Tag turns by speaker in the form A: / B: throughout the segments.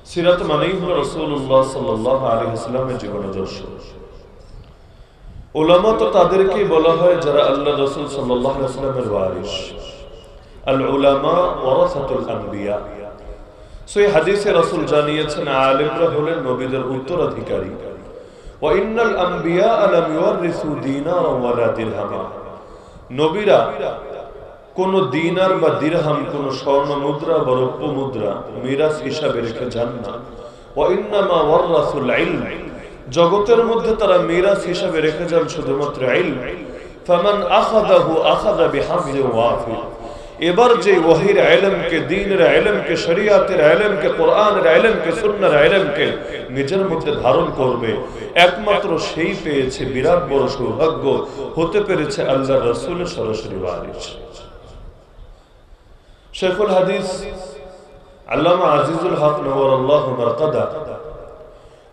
A: সিরাত মানেই হলো রাসূলুল্লাহ সাল্লাল্লাহু আলাইহি ওয়াসাল্লামের জীবনাদর্শ। উলামা তো তাদেরকেই বলা হয় যারা আল্লাহ রাসূল সাল্লাল্লাহু আলাইহি ওয়াসাল্লামের ওয়ারিস। আল উলামা ওয়ারাসাতুল আম্বিয়া। সেই হাদিসে রাসূল জানিয়েছেন আলেমরা হলেন নবীদের উত্তরাধিকারী। ওয়া ইন্নাল আম্বিয়া লাম ইউরিসু দিনারা ওয়ালা দিরহামা। নবীরা কোন দিনার বা দিরহাম, কোন স্বর্ণ মুদ্রা বা রৌপ্য মুদ্রা মিরাস হিসাবে রেখে যান না। ওয়া ইন্নামা ওয়ারাসুল ইলম। জগতের মধ্যে তারা মিরাস হিসাবে রেখে যান শুধুমাত্র ইলম। ফামান আখাযাহু আখাযা বিহাযযিন ওয়াফির। এবার যে ওহীর ইলমকে, দ্বীনের ইলমকে, শরীয়তের ইলমকে, কোরআনের ইলমকে, সুন্নাহর ইলমকে নিজের মধ্যে ধারণ করবে, একমাত্র সেই পেয়েছে বিরাট বড় সৌভাগ্য, হতে পেরেছে আল্লাহর রাসূলের সরাসরি ওয়ারিস। শেখুল হাদিস আল্লামা আজিজুল হক নওয়ারাল্লাহু মারকাদা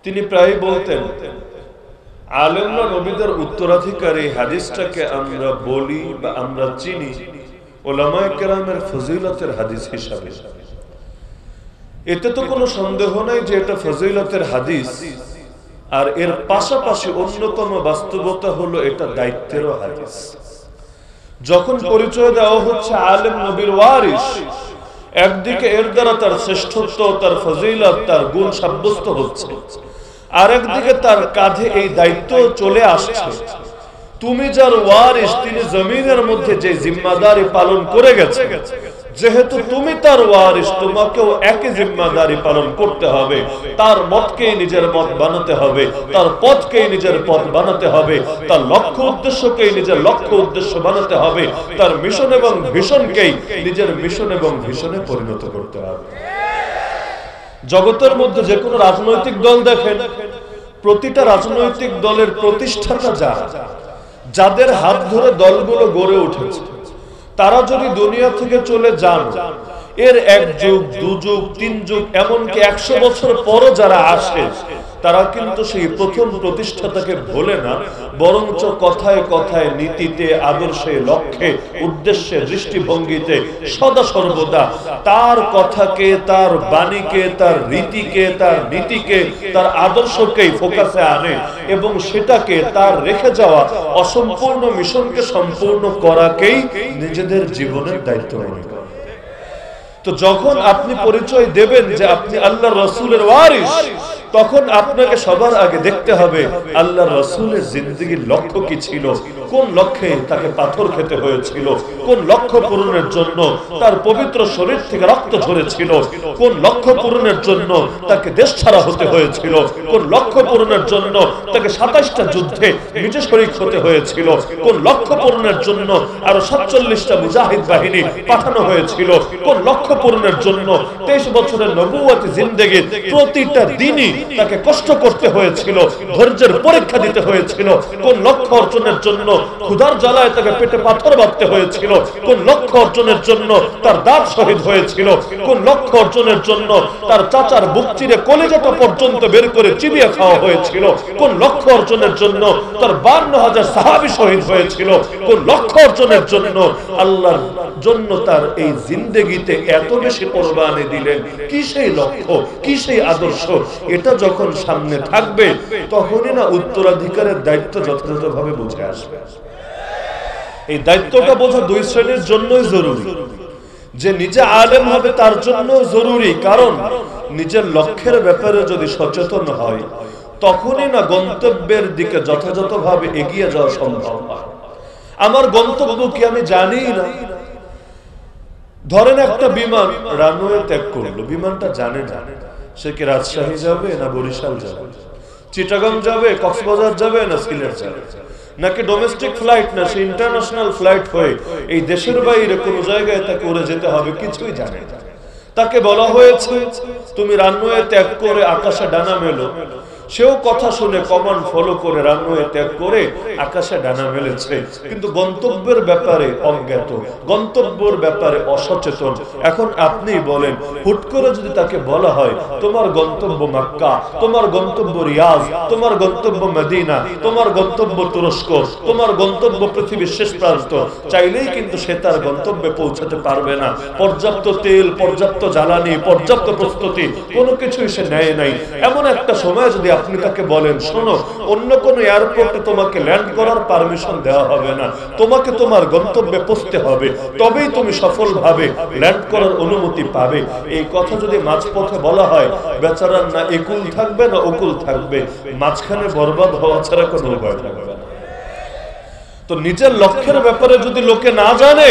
A: তিনি প্রায় বলতেন, আলেমরা নবীদের উত্তরাধিকারী হাদিসটাকে আমরা বলি বা আমরা চিনি উলামায়ে কেরামের ফজিলতের হাদিস হিসাবে। এতে তো কোনো সন্দেহ নাই যে এটা ফজিলতের হাদিস, আর এর পাশাপাশি অন্যতম বাস্তবতা হলো এটা দায়িত্বেরও হাদিস। যখন পরিচয় দেওয়া হচ্ছে আলেম নবীর ওয়ারিস, একদিকে এর দ্বারা তার শ্রেষ্ঠত্ব, তার ফজিলত, তার গুণ সাব্যস্ত হচ্ছে, আর একদিকে তার কাঁধে এই দায়িত্ব চলে আসছে। তুমি যার ওয়ারিস, তিনি জমিনের মধ্যে যে জিম্মাদারি পালন করে গেছে, যেহেতু তুমি তার ওয়ারিস, তোমাকেও একই জিম্মাদারি পালন করতে হবে। তার মতকেই নিজের মত বানাতে হবে, তার পথকেই নিজের পথ বানাতে হবে, তার লক্ষ্য উদ্দেশ্যকেই নিজের লক্ষ্য উদ্দেশ্য বানাতে হবে, তার মিশন এবং ভিশনকেই নিজের মিশন এবং ভিশনে পরিণত করতে হবে। জগতের মধ্যে যে কোনো রাজনৈতিক দল দেখেন, প্রতিটা রাজনৈতিক দলের প্রতিষ্ঠাতা যাদের হাত ধরে দলগুলো গড়ে উঠেছে, তারা যদি দুনিয়া থেকে চলে যান, এর এক যুগ, দু যুগ, তিন যুগ, এমনকি 100 বছর পরও যারা আসে, তারা কিন্তু সেই প্রথম প্রতিষ্ঠাতাকে ভোলে না, বরঞ্চ কথায় কথায়, নীতিতে, আদর্শে, লক্ষ্যে, উদ্দেশ্যে, দৃষ্টিভঙ্গিতে সদা সর্বদা তার কথাকে, তার বাণীকে, তার রীতিকে, তার নীতিকে, তার আদর্শকেই ফোকাসে আনে এবং সেটাকে, তার রেখে যাওয়া অসম্পূর্ণ মিশনকে সম্পূর্ণ করাকেই নিজেদের জীবনের দায়িত্ব মনে করে। তো যখন আপনি পরিচয় দেবেন যে আপনি আল্লাহর রাসূলের ওয়ারিস, তখন আপনাকে সবার আগে দেখতে হবে আল্লাহর রাসূলের জিন্দেগীর লক্ষ্য কি ছিল, কোন লক্ষ্যে তাকে পাথর খেতে হয়েছিল, কোন লক্ষ্য পূরণের জন্য তার পবিত্র শরীর থেকে রক্ত ঝরেছিল, কোন লক্ষ্য পূরণের জন্য তাকে দেশ ছাড়া হতে হয়েছিল, কোন লক্ষ্য পূরণের জন্য তাকে 27টা যুদ্ধে নিজে শরীক হতে হয়েছিল, কোন লক্ষ্য পূরণের জন্য আরো 47টা মুজাহিদ বাহিনী পাঠানো হয়েছিল, কোন লক্ষ্য পূরণের জন্য 23 বছরের নবুয়তি জিন্দেগীর প্রতিটা দিনই তাকে কষ্ট করতে হয়েছিল, ধৈর্যের পরীক্ষা দিতে হয়েছিল, কোন লক্ষ্য অর্জনের জন্য ক্ষুধার জ্বালায় তাকে পেটে পাথর বাঁধতে হয়েছিল, কোন লক্ষ্য অর্জনের জন্য তার দাঁত শহীদ হয়েছিল, কোন লক্ষ্য অর্জনের জন্য তার চাচার বুক চিরে কলিজাটা পর্যন্ত বের করে চিবিয়ে খাওয়া হয়েছিল, কোন লক্ষ্য অর্জনের জন্য তার 52,000 সাহাবী শহীদ হয়েছিল, কোন লক্ষ্য অর্জনের জন্য আল্লাহর জন্য তার এই জিন্দেগিতে এত বেশি কোরবানি দিলেন, কি সেই লক্ষ্য, কি সেই আদর্শ, এটা যখন সামনে থাকবে, তখনই না উত্তরাধিকারের দায়িত্ব যথাযথভাবে বুঝে আসবে। এই দায়িত্বটা বোঝা দুই শ্রেণীর জন্যই জরুরি। যে নিজে আলেম হবে তার জন্য জরুরি, কারণ নিজের লক্ষ্যের ব্যাপারে যদি সচেতন হয়, তখনই না গন্তব্যের দিকে যথাযথভাবে এগিয়ে যাওয়া সম্ভব হয়। আমার গন্তব্য কি আমি জানি না। ধরেন একটা বিমান রানওয়ে ত্যাগ করলো, বিমানটা জানে না সে কি রাজশাহী যাবে না বরিশাল যাবে, চিটাগাং যাবে, কক্সবাজার যাবে না সিলেট যাবে, নাকি ডোমেস্টিক ফ্লাইট না সে ইন্টারন্যাশনাল ফ্লাইট হয়ে এই দেশের বাইরে কোনো জায়গায় তাকে উড়ে যেতে হবে, কিছুই জানে না। তাকে বলা হয়েছে তুমি রানওয়ে ত্যাগ করে আকাশে ডানা মেলো, সেও কথা শুনে কমান্ড ফলো করে রানওয়ে ত্যাগ করে আকাশে ডানা মেলেছে, কিন্তু গন্তব্যের ব্যাপারে অজ্ঞাত, গন্তব্যের ব্যাপারে অসচেতন। এখন আপনি বলেন, হুট করে যদি তাকে বলা হয় তোমার গন্তব্য মক্কা, তোমার গন্তব্য রিয়াজ, তোমার গন্তব্য মদিনা, তোমার গন্তব্য তুরস্ক, তোমার গন্তব্য পৃথিবীর শেষ প্রান্ত, চাইলেই কিন্তু সে তার গন্তব্যে পৌঁছাতে পারবে না। পর্যাপ্ত তেল, পর্যাপ্ত জ্বালানি, পর্যাপ্ত প্রস্তুতি কোনো কিছুই সে নেয় নাই। এমন একটা সময় যদি আপনি তাকে বলেন, শোনো, অন্য কোনো এয়ারপোর্টে তোমাকে ল্যান্ড করার পারমিশন দেওয়া হবে না, তোমাকে তোমার গন্তব্যে পৌঁছতে হবে, তবেই তুমি সফলভাবে ল্যান্ড করার অনুমতি পাবে, এই কথা যদি মাঝপথে বলা হয়, বেচারার না একুল থাকবে না ওকুল থাকবে, মাঝখানে বরবাদ হওয়া ছাড়া কোনো উপায় থাকবে না। তো নিজের লক্ষ্যের ব্যাপারে যদি লোকে না জানে,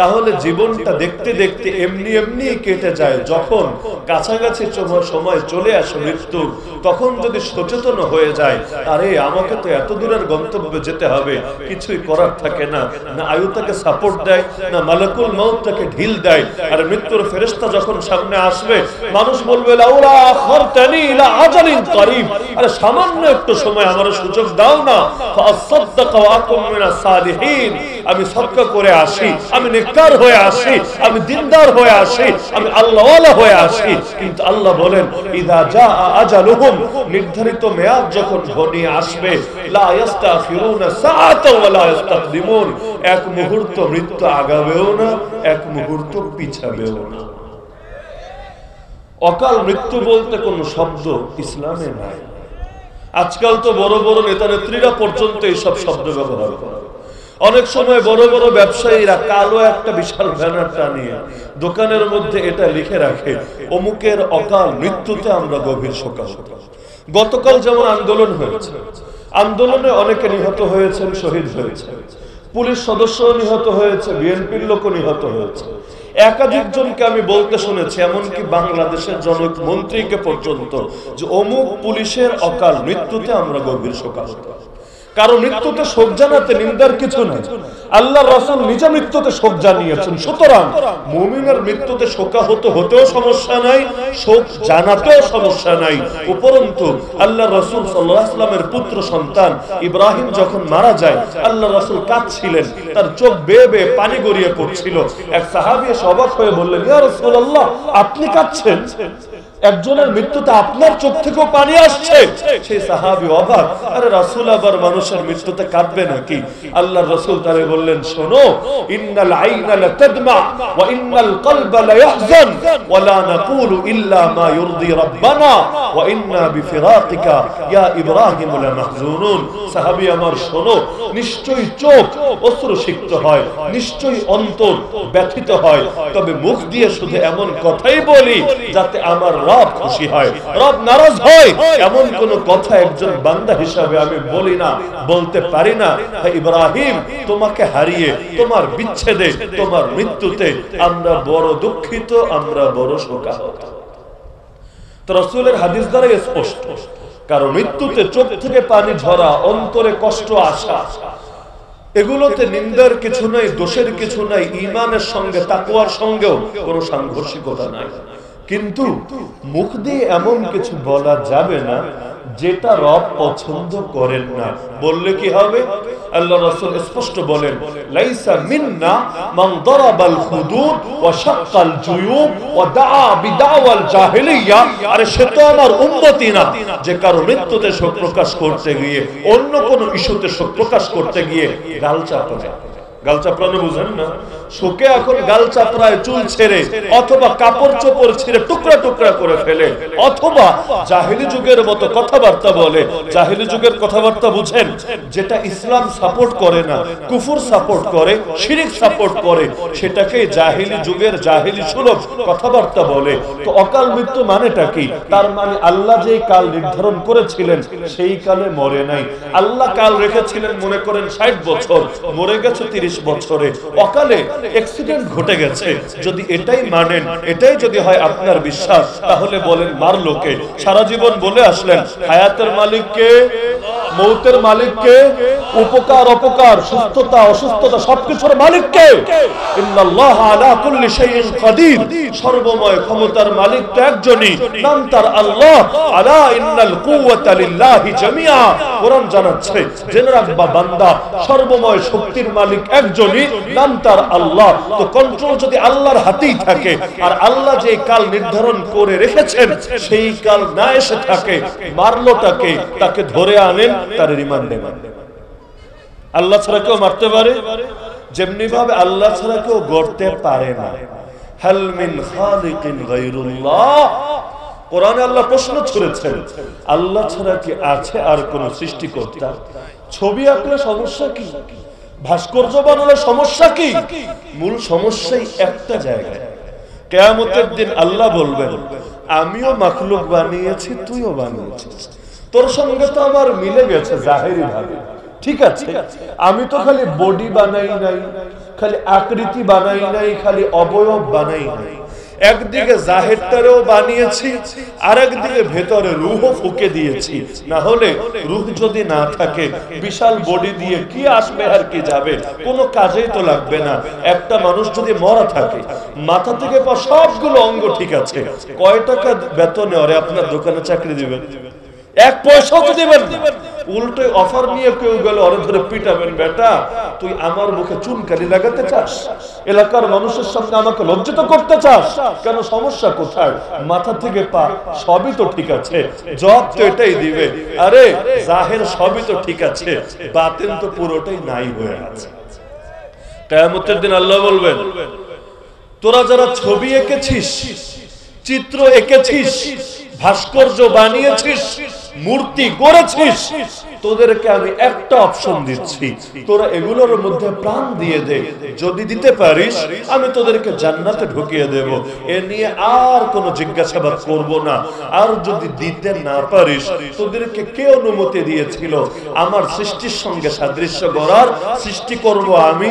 A: তাহলে জীবনটা দেখতে দেখতে এমনি এমনি কেটে যায়। যখন কাছাকাছি সময় চলে আসে মৃত্যু, তখন যদি সচেতন হয়ে যায়, আরে আমাকে তো এত দূরের গন্তব্যে যেতে হবে, কিছুই করার থাকে না, না আয়ু তাকে সাপোর্ট দেয়, না মালাকুল মউত তাকে ঢিল দেয়। আর মৃত্যুর ফেরেশতা যখন সামনে আসবে, মানুষ বলবে লাউলা আখারতানি ইলা আজালিন করিব, আরে সামান্য একটু সময় আমার সুযোগ দাও না, ফাসাদদাক ওয়া আকুম মিনাস সালিহিন, আমি সদকা করে আসি, আমি নেককার হয়ে আসি, আমি দিনদার হয়ে আসি, আমি আল্লাহওয়ালা হয়ে আসি। কিন্তু আল্লাহ বলেন, ইযা জাআ আজালুহুম, নির্ধারিত মেয়াদ যখন ঘনিয়ে আসবে, লা ইস্তাখিরুনা সাআতা ওয়া লা ইস্তাকদিমুন, এক মুহূর্ত মৃত্যু আগাবেও না, এক মুহূর্ত পিছাবেও না। অকাল মৃত্যু বলতে কোনো শব্দ ইসলামে নাই। আজকাল তো বড় বড় নেতা নেত্রীরা পর্যন্ত এইসব শব্দ ব্যবহার করে। অনেক সময় বড় বড় ব্যবসায়ীরা কালো একটা বিশাল ব্যানার টানিয়ে দোকানের মধ্যে এটা লিখে রাখে, অমুকের অকাল মৃত্যুতে আমরা গভীর শোকাহত। গতকাল যেমন আন্দোলন হয়েছে, আন্দোলনে অনেকে নিহত হয়েছেন, শহীদ হয়েছে, পুলিশ সদস্য নিহত হয়েছে, বিএনপির লোক নিহত হয়েছে, একাধিক জনকে আমি বলতে শুনেছি, এমনকি বাংলাদেশের জনক মন্ত্রীকে পর্যন্ত, যে অমুক পুলিশের অকাল মৃত্যুতে আমরা গভীর শোকাহত। কারো মৃত্যুতে শোক জানাতে নিন্দার কিছু নাই, আল্লাহর রাসূল নিজে মৃত্যুতে শোক জানিয়েছেন। সুতরাং মুমিনের মৃত্যুতে শোকাহত হতেও সমস্যা নাই, শোক জানাতেও সমস্যা নাই। উপরন্তু আল্লাহর রাসূল সাল্লাল্লাহু আলাইহি ওয়াসাল্লামের পুত্র সন্তান ইব্রাহিম যখন মারা যায়, আল্লাহর রাসূল কাঁদছিলেন, তার চোখ বেয়ে বেয়ে পানি গড়িয়ে পড়ছিল। এক সাহাবী এসে অবাক হয়ে বললেন, ইয়া রাসূলুল্লাহ, আপনি কাঁদছেন? একজনের মৃত্যুতে আপনার চোখ থেকেও পানি আসছে? সেই সাহাবী অবাক, আরে রাসূল আবার মানুষের মৃত্যুতে কাঁদবে নাকি? আল্লাহর রাসূল তারে বললেন, শোনো, ইন্নাল আইনা লাতাদমা ওয়া ইন্নাল কলবা লায়াহজান ওয়া লা নাকুলু ইল্লা মা ইরদি রাব্বানা ওয়া ইন্না বিফিরাকিকা ইয়া ইব্রাহিম লামাহজুনুন। সাহাবী আমার, শোনো, নিশ্চয়ই চোখ অশ্রুসিক্ত হয়, নিশ্চয়ই অন্তর ব্যথিত হয়, তবে মুখ দিয়ে শুধু এমন কথাই বলি যাতে আমার রব খুশি হয়, রব নারাজ হয়, এমন কোন কথা একজন বান্দা হিসাবে আমি বলি না, বলতে পারি না। ইব্রাহিম, তোমাকে হারিয়ে, তোমার বিচ্ছেদে, তোমার মৃত্যুতে আমরা বড় দুঃখিত, আমরা বড় শোকাহত। তো রাসূলের হাদিস দ্বারা স্পষ্ট, কারণ মৃত্যুতে চোখ থেকে পানি ঝরা, অন্তরে কষ্ট আসা, এগুলোতে নিন্দার কিছু নাই, দোষের কিছু নাই, ঈমানের সঙ্গে, তাকওয়ার সঙ্গেও কোনো সাংঘর্ষিকতা নাই। কিন্তু মুখ দিয়ে এমন কিছু বলা যাবে না যেটা রব পছন্দ করেন না। বললে কি হবে? আল্লাহ রাসূল স্পষ্ট বলেন, লাইসা মিন্না মান দারাবাল হুদুদ ওয়া শাক্কাল জুয়ুব ওয়া দাআ বিদাওয়াল জাহিলিয়া। আরে সে তো আমার উম্মতি না যে কারো মৃত্যুতে শোক প্রকাশ করতে গিয়ে, অন্য কোন ইস্যুতে শোক প্রকাশ করতে গিয়ে গাল চাপড়ে। গাল চাপড়ানো বুঝেন না? শোকে এখন গাল চাপড়ায়, চুল ছেড়ে অথবা কাপড় চোপড় ছেড়ে টুকরা টুকরা করে ফেলে, অথবা জাহেলি যুগের মতো কথাবার্তা বলে। জাহেলি যুগের কথাবার্তা বুঝেন, যেটা ইসলাম সাপোর্ট করে না, কুফর সাপোর্ট করে, শিরক সাপোর্ট করে, সেটাকে জাহেলি যুগের জাহেলি সুলভ কথাবার্তা বলে। তো অকাল মৃত্যু মানেটা কি? তার মানে আল্লাহ যেই কাল নির্ধারণ করেছিলেন সেই কালে মরে নাই। আল্লাহ কাল রেখেছিলেন মনে করেন 60 বছর, মরে গেছে 30 বছরে, অকালে অ্যাক্সিডেন্ট ঘটে গেছে। যদি এটাই মানেন, এটাই যদি হয় আপনার বিশ্বাস, তাহলে বলেন মারলো কে? সারা জীবন বলে আসলেন হায়াতের মালিক কে? মৌতের মালিককে, উপকার অপকার, সুস্থতা অসুস্থতা সবকিছুর মালিককে। ইন্নাল্লাহা আলা কুল্লি শাইইন কাদির, সর্বময় ক্ষমতার মালিক তো একজনই, নাম তার আল্লাহ। আলা ইন্নাল কুওয়াতা লিল্লাহি জামিআ, কোরআন জানাচ্ছে জেনে রাখবা বান্দা, সর্বময় শক্তির মালিক একজনই, নাম তার আল্লাহ। তো কন্ট্রোল যদি আল্লাহর হাতেই থাকে, আর আল্লাহ যে কাল নির্ধারণ করে রেখেছেন সেই কাল না এসে থাকে, মারলোটাকে, তাকে ধরে আনেন, তার রিমান্ডে নেন। আল্লাহ ছাড়া কেউ মারতে পারে? যেমনি ভাবে আল্লাহ ছাড়া কেউ গড়তে পারে না। হাল মিন খালিকিন গায়রুল্লাহ, কোরআনে আল্লাহ প্রশ্ন ছুড়েছেন, আল্লাহ ছাড়া কি আছে আর কোন সৃষ্টিকর্তা? ছবি আঁকলে সমস্যা কি? ভাস্কর্য বানালে সমস্যা কি? মূল সমস্যাই একটা জায়গায়। কিয়ামতের দিন আল্লাহ বলবেন, আমিও মাখলুক বানিয়েছি, তুইও বানিয়েছিস, তোর সঙ্গে তো আমার মিলে গেছে জাহেরি ভাবে, ঠিক আছে। আমি তো খালি বডি বানাই নাই, খালি আকৃতি বানাই নাই, খালি অবয়ব বানাই নাই। একদিকে জাহেরটারেও বানিয়েছি, আর একদিকে ভেতরে রূহও ফুঁকে দিয়েছি। না হলে রূহ যদি না থাকে, বিশাল বডি দিয়ে কি আসবে আর কি যাবে, কোনো কাজেই তো লাগবে না। একটা মানুষ যদি মরা থাকে, মাথা থেকে পা সবগুলো অঙ্গ ঠিক আছে, কয় টাকা বেতনে ওরে আপনার দোকানে চাকরি দিবেন? এক পয়সাও তো দিবেন না। উল্টো অফার নিয়ে কেউ গেলে ওরে ধরে পিটাবেন, বেটা তুই আমার মুখে চুনকালি লাগাতে চাস, এলাকার মানুষের সামনে আমাকে লজ্জিত করতে চাস কেন? সমস্যা কোথায়? মাথা থেকে পা সবই তো ঠিক আছে, জবাব তো এটাই দিবে, আরে জাহের সবই তো ঠিক আছে, বাতিন তো পুরোটাই নাই হয়ে আছে। কিয়ামতের দিন আল্লাহ বলবেন, তোরা যারা ছবি এঁকেছিস, চিত্র এঁকেছিস, ভাস্কর্য বানিয়েছিস, মূর্তি গড়েছিস, তোদেরকে আমি একটা অপশন দিচ্ছি, তোরা এগুলোর মধ্যে প্রাণ দিয়ে দে। যদি দিতে পারিস, আমি তোদেরকে জান্নাতে ঢুকিয়ে দেব, এ নিয়ে আর কোনো জিজ্ঞাসাবাদ করব না। আর যদি দিতে না পারিস, তোদেরকে কে অনুমতি দিয়েছিল আমার সৃষ্টির সঙ্গে সাদৃশ্য গড়ার? সৃষ্টি করব আমি,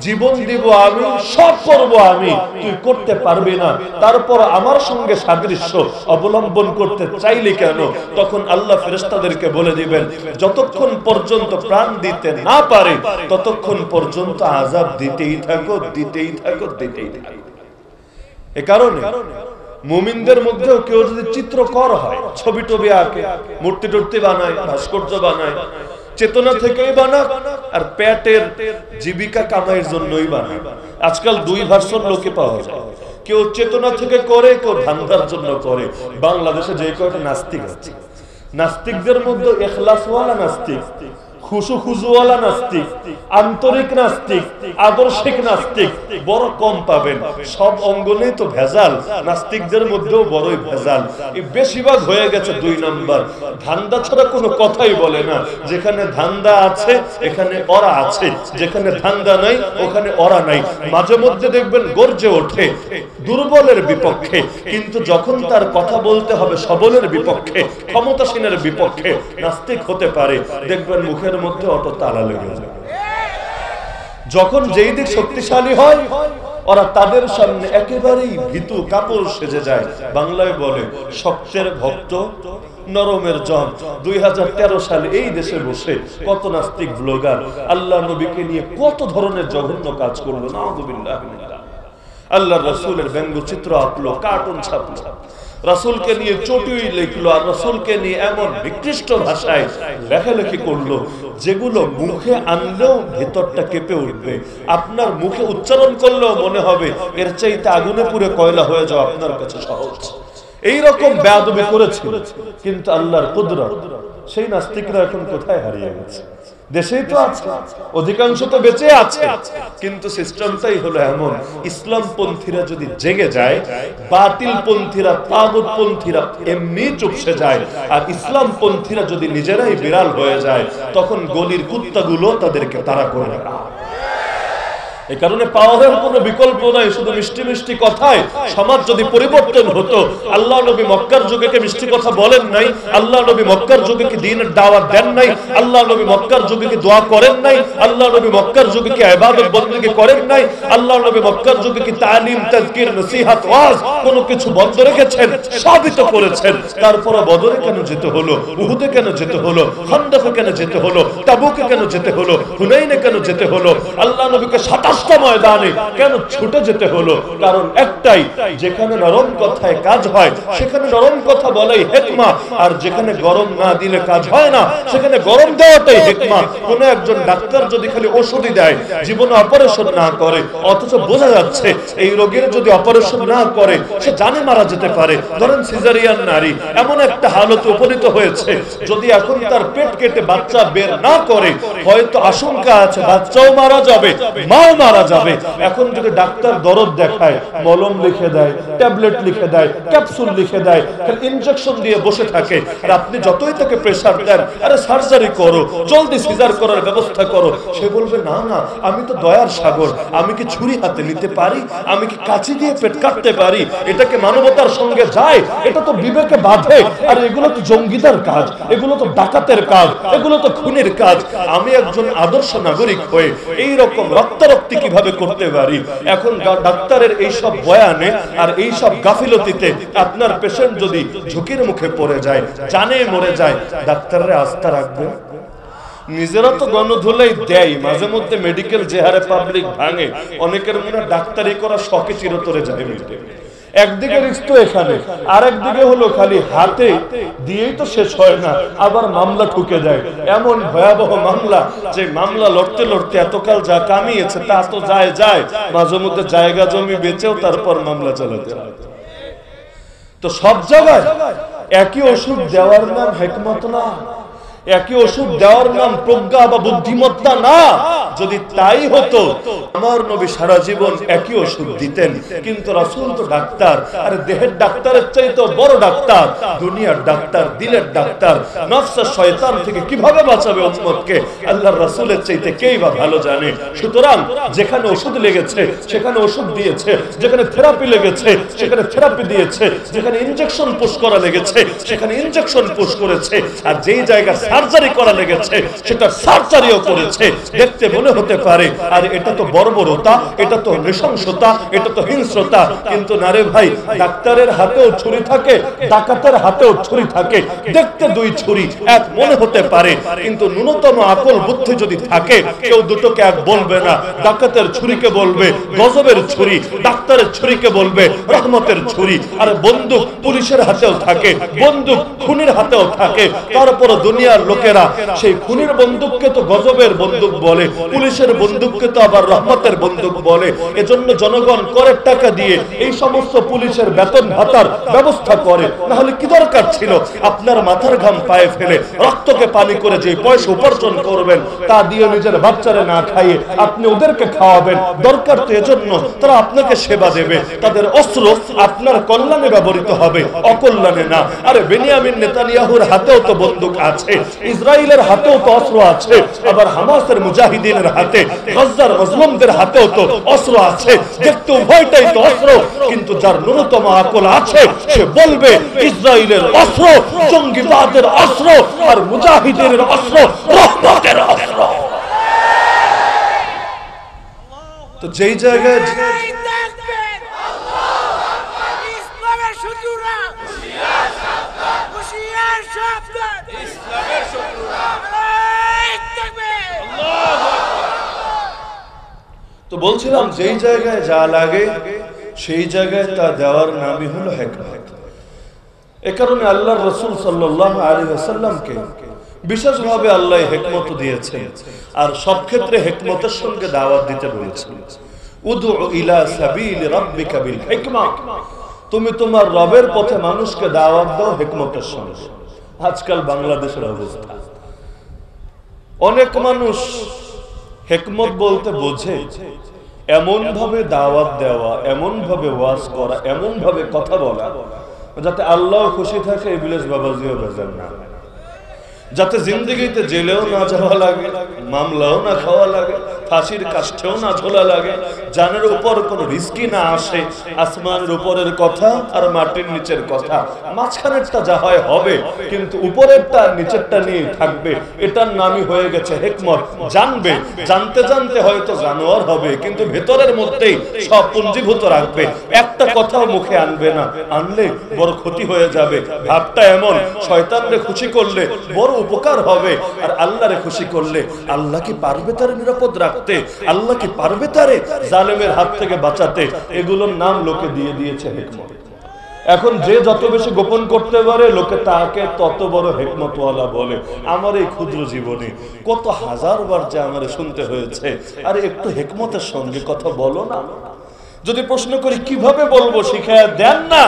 A: জীবন দিব আমি, সব করব আমি, তুই করতে পারবি না। তারপর আমার সঙ্গে সাদৃশ্য অবলম্বন করতে চাইলি কেন? তখন আল্লাহ ফেরেশতাদেরকে বলে দিবেন, যতক্ষণ পর্যন্ত প্রাণ দিতে না পারে, ততক্ষণ পর্যন্ত আযাব দিতেই থাকো, দিতেই থাকো, দিতেই থাকো। এ কারণে মুমিনদের মধ্যেও কেউ যদি চিত্রকর হয়, ছবি টবি আঁকে, মূর্তি টূর্তি বানায়, ভাস্কর্য বানায়, চেতনা থেকেই বানাক আর পেটের জীবিকা কামাইয়ের জন্যই বানাক। আজকাল দুই ভার্সন লোকে পাওয়া যায়, কেউ চেতনা থেকে করে, কেউ ধান্দার জন্য করে। বাংলাদেশে যে কয়টা নাস্তিক আছে, নাস্তিকদের মধ্যে ইখলাসওয়ালা নাস্তিক, খুশুখুজুওয়ালা নাস্তিক, আন্তরিক নাস্তিক, আদর্শিক নাস্তিক বড় কম পাবেন। সব অঙ্গনেই তো ভেজাল, নাস্তিকদের মধ্যেও বড়ই ভেজাল। এই বেশিরভাগ হয়ে গেছে দুই নাম্বার, ধান্দা ছাড়া কোনো কথাই বলে না। যেখানে ধান্দা আছে এখানে ওরা আছে, যেখানে ধান্দা নাই ওখানে ওরা নাই। মাঝে মধ্যে দেখবেন গর্জে ওঠে দুর্বলের বিপক্ষে, কিন্তু যখন তার কথা বলতে হবে সবলের বিপক্ষে, ক্ষমতাসীনের বিপক্ষে, নাস্তিক হতে পারে, দেখবেন মুখের মধ্যে অটো তালা লেগে যায়। যখন যেই দিক শক্তিশালী হয়, ওরা তাদের সামনে একেবারেই ভীতু কাপুর সেজে যায়। বাংলায় বলে শক্তের ভক্ত নরমের জন। 2013 সালে এই দেশে বসে কত নাস্তিক ব্লগার আল্লাহ নবীকে নিয়ে কত ধরনের জঘন্য কাজ করলো, নাউযুবিল্লাহ। আল্লাহর রাসূলের ব্যঙ্গচিত্র আঁকলো, কার্টুন ছাপলো, রাসূলকে নিয়ে চটুই লিখলো, আর রাসূলকে নিয়ে এমন বিকৃষ্ট ভাষায় লেখালেখি করলো যেগুলো মুখে আনলেও ভেতরটা কেঁপে উঠবে। আপনার মুখে উচ্চারণ করলেও মনে হবে এর চাইতে আগুনে পুড়ে কয়লা হয়ে যাওয়া আপনার কাছে সহজ। এইরকম বেয়াদবি করেছিল, কিন্তু আল্লাহর কুদরত, সেই নাস্তিকরা এখন কোথায় হারিয়ে গেছে? দেশেই তো আছে, অধিকাংশ তো বেঁচে আছে, কিন্তু সিস্টেমটাই হলো এমন। ইসলাম পন্থীরা যদি জেগে যায়, বাতিল পন্থীরা, তাগুত পন্থীরা এমনি চুপসে যায়। আর ইসলাম পন্থীরা যদি নিজেরাই বিড়াল হয়ে যায়, তখন গলির কুত্তাগুলো তাদেরকে তাড়া করে না। এই কারণে পাওয়ারের কোনো বিকল্প নাই, শুধু মিষ্টি মিষ্টি কথায় সমাজ যদি পরিবর্তন হতো। আল্লাহ নবী মক্কার যুগে কি মিষ্টি কথা বলেন নাই? আল্লাহ নবী মক্কার যুগে কি দ্বীনের দাওয়াত দেন নাই? আল্লাহ নবী মক্কার যুগে কি দোয়া করেন নাই? আল্লাহ নবী মক্কার যুগে কি ইবাদত বন্দেগী করেন নাই? আল্লাহ নবী মক্কার যুগে কি তালিম, তাজকির, নসিহত, ওয়াজ কোনো কিছু বন্ধ রেখেছেন? সবই তো করেছেন। তারপরে বদরে কেন যেতে হলো? উহুদে কেন যেতে হলো? খান্দকে কেন যেতে হলো? তাবুকে কেন যেতে হলো? হুনাইনে কেন যেতে হলো? আল্লাহ নবীকে 27টা ময়দানে কেন ছুটে যেতে হলো? কারণ একটাই, যেখানে নরম কথায় কাজ হয় সেখানে নরম কথা বলাই হিকমা, আর যেখানে গরম না দিলে কাজ হয় না সেখানে গরম দেওয়াটাই হিকমা। কোন একজন ডাক্তার যদি খালি ওষুধই দেয়, জীবনে অপারেশন না করে, অথচ বোঝা যাচ্ছে এই রোগীর যদি অপারেশন না করে সে জানে মারা যেতে পারে। ধরেন সিজারিয়ান নারী এমন একটা হালতে উপনীত হয়েছে, যদি এখন তার পেট কেটে বাচ্চা বের না করে হয়তো আশঙ্কা আছে বাচ্চাও মারা যাবে, মাও মারা যাবে। এখন যদি ডাক্তার দরদ দেখায়, মলম লিখে দেয়, ট্যাবলেট লিখে দেয়, ক্যাপসুল লিখে দেয়, ইনজেকশন দিয়ে বসে থাকে, আর আপনি যতই তাকে প্রেসার দেন, আরে সার্জারি করো, জলদি সিজার করার ব্যবস্থা করো, সে বলবে না না, আমি তো দয়ার সাগর, আমি কি ছুরি হাতে নিতে পারি? আমি কি কাঁচি দিয়ে পেট কাটতে পারি? এটাকে মানবতার সঙ্গে যায়? এটা তো বিবেকে বাধে। আর এগুলো তো জঙ্গিদের কাজ, এগুলো তো ডাকাতের কাজ, এগুলো তো খুনের কাজ। আমি একজন আদর্শ নাগরিক হয়ে এই রকম রক্তারক্তি কিভাবে করতে পারি? এখন ডাক্তারের এই সব বয়ানে আর এই সব গাফিলতিতে আপনার পেশেন্ট যদি ঝুঁকির মুখে পড়ে যায়, জানে মরে যায়, ডাক্তাররা আস্থা রাখবে? নিজেরা তো গণধুলাই দেয়, মাঝে মধ্যে মেডিকেল যে হারে পাবলিক ভাঙে, অনেকের মনে ডাক্তারি করা শখে চিরতরে যায় মিটে। একদিকে রিস্ক তো এখানে, আর একদিকে হলো খালি হাতে দিয়েই তো শেষ হয় না, আবার মামলা ঠুকে দেয়। এমন ভয়াবহ মামলা যে মামলা লড়তে লড়তে এতকাল যা কামিয়েছে তা তো যায়, মাঝে মধ্যে জায়গা জমি বেচেও তারপর মামলা চালাতে হয়। তো সব জায়গায় একই ওষুধ দেওয়ার নাম হিকমত না, একই ওষুধ দেওয়ার নাম প্রজ্ঞা বা বুদ্ধিমত্তা না। যদি তাই হতো, আমার নবী সারা জীবন একই ওষুধ দিতেন, কিন্তু রাসূল তো ডাক্তার, আর দেহের ডাক্তারের চাইতে বড় ডাক্তার, দুনিয়ার ডাক্তার, দিলের ডাক্তার। নফস আর শয়তান থেকে কিভাবে বাঁচাবে উম্মতকে আল্লাহর রাসূলের চাইতে কেই বা ভালো জানে। সুতরাং যেখানে ওষুধ লেগেছে সেখানে ওষুধ দিয়েছে, যেখানে থেরাপি লেগেছে সেখানে থেরাপি দিয়েছে, যেখানে ইনজেকশন পুশ করা লেগেছে সেখানে ইনজেকশন পুশ করেছে, আর যেই জায়গা সার্জারি করা লেগেছে সেটা সার্জারিও করেছে। দেখতে মনে হতে পারে আর এটা তো বর্বরতা, এটা তো নৃশংসতা, এটা তো হিংস্রতা, কিন্তু না রে ভাই, ডাক্তারের হাতেও ছুরি থাকে, ডাকাতের হাতেও ছুরি থাকে। দেখতে দুই ছুরি এক মনে হতে পারে, কিন্তু ন্যূনতম আকল বুদ্ধি যদি থাকে, কেউ দুটোকে এক বলবে না। ডাকাতের ছুরিকে বলবে গজবের ছুরি, ডাক্তারের ছুরিকে বলবে রহমতের ছুরি। আর বন্দুক পুলিশের হাতেও থাকে, বন্দুক খুনির হাতেও থাকে, তারপর দুনিয়ার লোকেরা সেই খুনির বন্দুককে তো গজবের বন্দুক বলে, পুলিশের বন্দুককে তো আবার রহমতের বন্দুক বলে। এজন্য জনগণ করের টাকা দিয়ে এই সমস্ত পুলিশের বেতন ভাতার ব্যবস্থা করে, না হলে কি দরকার ছিল আপনার মাথার ঘাম পায়ে ফেলে রক্তকে পানি করে যে পয়সা উপার্জন করবেন তা দিয়ে নিজের বাচ্চারে না খাইয়ে আপনি ওদেরকে খাওয়াবেন? দরকার তো এজন্য তারা আপনাকে সেবা দেবে, তাদের অস্ত্র আপনার কল্যাণে ব্যবহৃত হবে, অকল্যাণে না। আরে বেনিয়ামিন নেতানিয়াহুর হাতেও তো বন্দুক আছে, ইসরায়েলের হাতেও তো অস্ত্র আছে, আবার হামাসের মুজাহিদিনের হাতে, গাজার মুসলিমদের হাতেও তো অস্ত্র আছে। দেখতে উভয়টাই তো অস্ত্র, কিন্তু যার ন্যূনতম আকল আছে সে বলবে ইসরায়েলের অস্ত্র জঙ্গিবাদের অস্ত্র, আর মুজাহিদিনের অস্ত্র রহমতের অস্ত্র। তো যেই জায়গায় তো বলছিলাম যেই জায়গায় যা লাগে সেই জায়গায় তা দেওয়ার নামই হলো হিকমত। এ কারণে আল্লাহর রাসূল সাল্লাল্লাহু আলাইহি ওয়াসাল্লামকে বিশেষভাবে আল্লাহ হিকমত দিয়েছেন, আর সব ক্ষেত্রে হিকমতের সঙ্গে দাওয়াত দিতে বলেছেন। উদউ ইলা সাবিলি রাব্বিকা বিল হিকমা, তুমি তোমার রবের পথে মানুষকে দাওয়াত দাও হিকমতের সঙ্গে। আজকাল বাংলাদেশের অবস্থা, অনেক মানুষ হিকমত বলতে বোঝে এমন ভাবে দাওয়াত দেওয়া, এমন ভাবে ওয়াজ করা, এমন ভাবে কথা বলা যাতে আল্লাহ খুশি থাকে, ইবলিস বাবাজিও বেজার না, যাতে জিন্দেগিতে জেলেও না যাওয়া লাগে, মামলাও না খাওয়া লাগে, ফাঁসির কাষ্ঠেও না ঝোলা লাগে, জানের উপর কোনো রিস্কি না আসে, আসমানের উপরের কথা আর মাটির নিচের কথা, মাঝখানেরটা যা হয় হবে, কিন্তু উপরেরটা নিচেরটা নিয়ে থাকবে। এটার নামই হয়ে গেছে হিকমত। জানবে, জানতে জানতে হয়তো জানোয়ার হবে, কিন্তু ভেতরের মধ্যেই সব পুঞ্জীভূত রাখবে, একটা কথাও মুখে আনবে না, আনলে বড় ক্ষতি হয়ে যাবে। ভাবটা এমন, শয়তানরে খুশি করলে বড় উপকার হবে, আর আল্লাহরে খুশি করলে আল্লাহ কি পারবে তারে নিরাপদ রাখতে? আল্লাহ কি পারবে তারে জালেমের হাত থেকে বাঁচাতে? এগুলোর নাম লোকে দিয়ে দিয়েছে হিকমত। এখন যে যত বেশি গোপন করতে পারে লোকে তাকে তত বড় হিকমতওয়ালা বলে। আমার এই ক্ষুদ্র জীবনে কত হাজারবার যে আমারে শুনতে হয়েছে, আরে একটু হিকমতের সঙ্গে কথা বলো না। যদি প্রশ্ন করি কিভাবে বলবো, শিখায়া দেন না,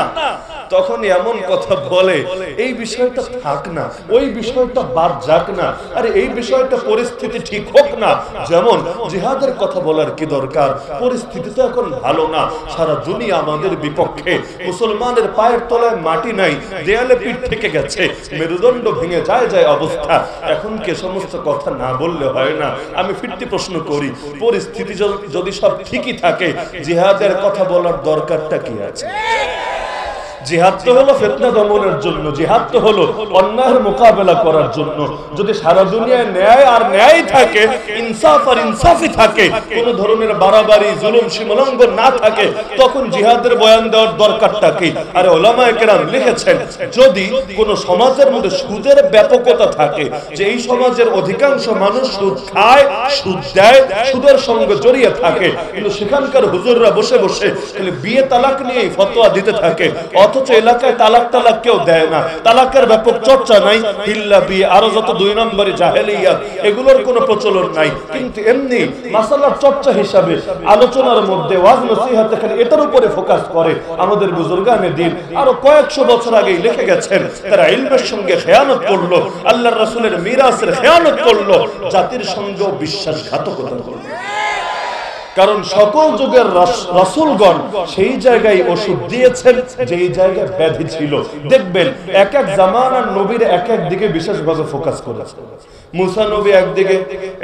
A: তখন এমন কথা বলে এই বিষয়টা থাক না, ওই বিষয়টা বাদ যাক না, আরে এই বিষয়টা পরিস্থিতি ঠিক হোক না। যেমন জিহাদের কথা বলার কি দরকার? পরিস্থিতি তো এখন ভালো না, সারা দুনিয়া আমাদের বিপক্ষে, মুসলমানের পায়ের তলায় মাটি নাই, দেয়ালে পিঠ থেকে গেছে, মেরুদণ্ড ভেঙে যায় যায় অবস্থা। এখন কে সমস্ত কথা না বললে হয় না। আমি ফিরতি প্রশ্ন করি, পরিস্থিতি যদি সব ঠিকই থাকে, জিহাদের কথা বলার দরকারটা কি আছে? জিহাদ তো হলো ফিতনা দমনের জন্য, জিহাদ তো হলো অন্যায়ের মোকাবেলা করার জন্য। যদি সারা দুনিয়ায় ন্যায় আর ন্যায় থাকে, ইনসাফ আর ইনসাফই থাকে, কোন ধরনের বাড়াবাড়ি জুলুম সীমালঙ্ঘন না থাকে, তখন জিহাদের বয়ান দেওয়ার দরকারটা কি? আরে ওলামায়ে কেরাম লিখেছেন, যদি কোন সমাজের মধ্যে সুদের ব্যাপকতা থাকে, যে এই সমাজের অধিকাংশ মানুষ সুদ খায়, সুদ দেয়, সুদের সঙ্গে জড়িয়ে থাকে, কিন্তু সেখানকার হুজুররা বসে বসে খালি বিয়ে তালাক নিয়ে ফতোয়া দিতে থাকে, অথচ এলাকায় তালাক তালাক কেউ দেয় না, তালাকের ব্যাপক চর্চা নাই, হিল্লা বিয়ে আরো যত দুই নম্বরে জাহেলিয়াত, এগুলোর কোনো প্রচলন নাই। কিন্তু এমনি মাসালার চর্চা হিসাবে আলোচনার মধ্যে ওয়াজ নসিহতে খালি এটার উপরে ফোকাস করে। আমাদের বুজুর্গানে দিন আরো কয়েকশো বছর আগেই লিখে গেছেন, তারা ইলমের সঙ্গে খেয়ানত করলো, আল্লাহর রাসূলের মিরাসের খেয়ানত করলো, জাতির সঙ্গেও বিশ্বাসঘাতকতা করলো। কারণ সকল যুগের রাসূলগণ সেই জায়গায় ওষুধ দিয়েছেন যেই জায়গায় ব্যাধি ছিল। দেখবেন এক এক জামানার নবীর এক এক দিকে বিশেষভাবে ফোকাস করেছে। মুসা নবী একদিকে,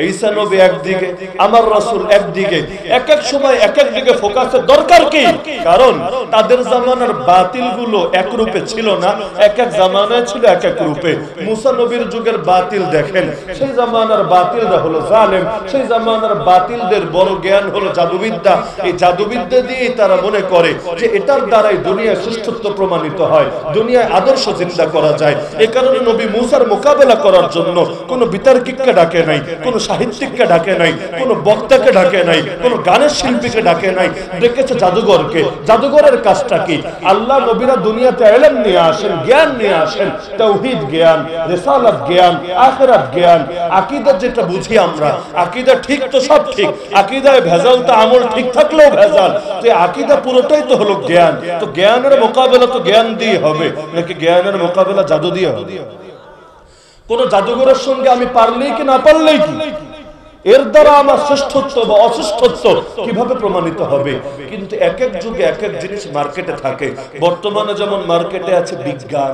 A: ঈসা নবী একদিকে, আমার রাসূল একদিকে, এক এক সময় এক এক দিকে ফোকাসের দরকার কি? কারণ তাদের জামানার বাতিলগুলো এক রূপে ছিল না, এক এক জামানায় ছিল এক এক রূপে। মুসা নবীর যুগের বাতিল দেখেন, সেই জামানার বাতিলরা হলো জালেম, সেই জামানার বাতিলদের বড় জ্ঞান হলো জাদুবিদ্যা। এই জাদুবিদ্যা দিয়ে তারা মনে করে যে এটার দ্বারাই দুনিয়ার শ্রেষ্ঠত্ব প্রমাণিত হয়, দুনিয়ায় আদর্শ চিন্তা করা যায়। এই কারণে নবী মুসার মোকাবেলা করার জন্য কোন বিতার্কিককে ডাকে নাই, কোন সাহিত্যিককে ডাকে নাই, কোন বক্তাকে ডাকে নাই, কোন গানের শিল্পীকে ডাকে নাই, ডেকেছে জাদুঘরকে। জাদুঘরের কাজটা কি? আল্লাহ নবীরা দুনিয়াতে ইলম নিয়ে আসেন, জ্ঞান নিয়ে আসেন, তাওহীদ জ্ঞান, রিসালাত জ্ঞান, আখিরাত জ্ঞান। আকীদা যেটা বুঝি আমরা, আকীদা ঠিক তো সব ঠিক, আকীদায় ভেজাল তো আমল ঠিক থাকলেও ভেজাল, তো আকীদা পুরোটাই তো হলো জ্ঞান। তো জ্ঞানের মোকাবেলা তো জ্ঞান দিয়ে হবে, নাকি জ্ঞানের মোকাবেলা জাদু দিয়ে হবে? কোন জাদুঘরের সঙ্গে আমি পারলেই কি না পারলেই কি, এর দ্বারা আমার শ্রেষ্ঠত্ব বা অশ্রেষ্ঠত্ব কিভাবে প্রমাণিত হবে? কিন্তু এক এক যুগে এক এক জিনিস মার্কেটে থাকে। বর্তমানে যেমন মার্কেটে আছে বিজ্ঞান,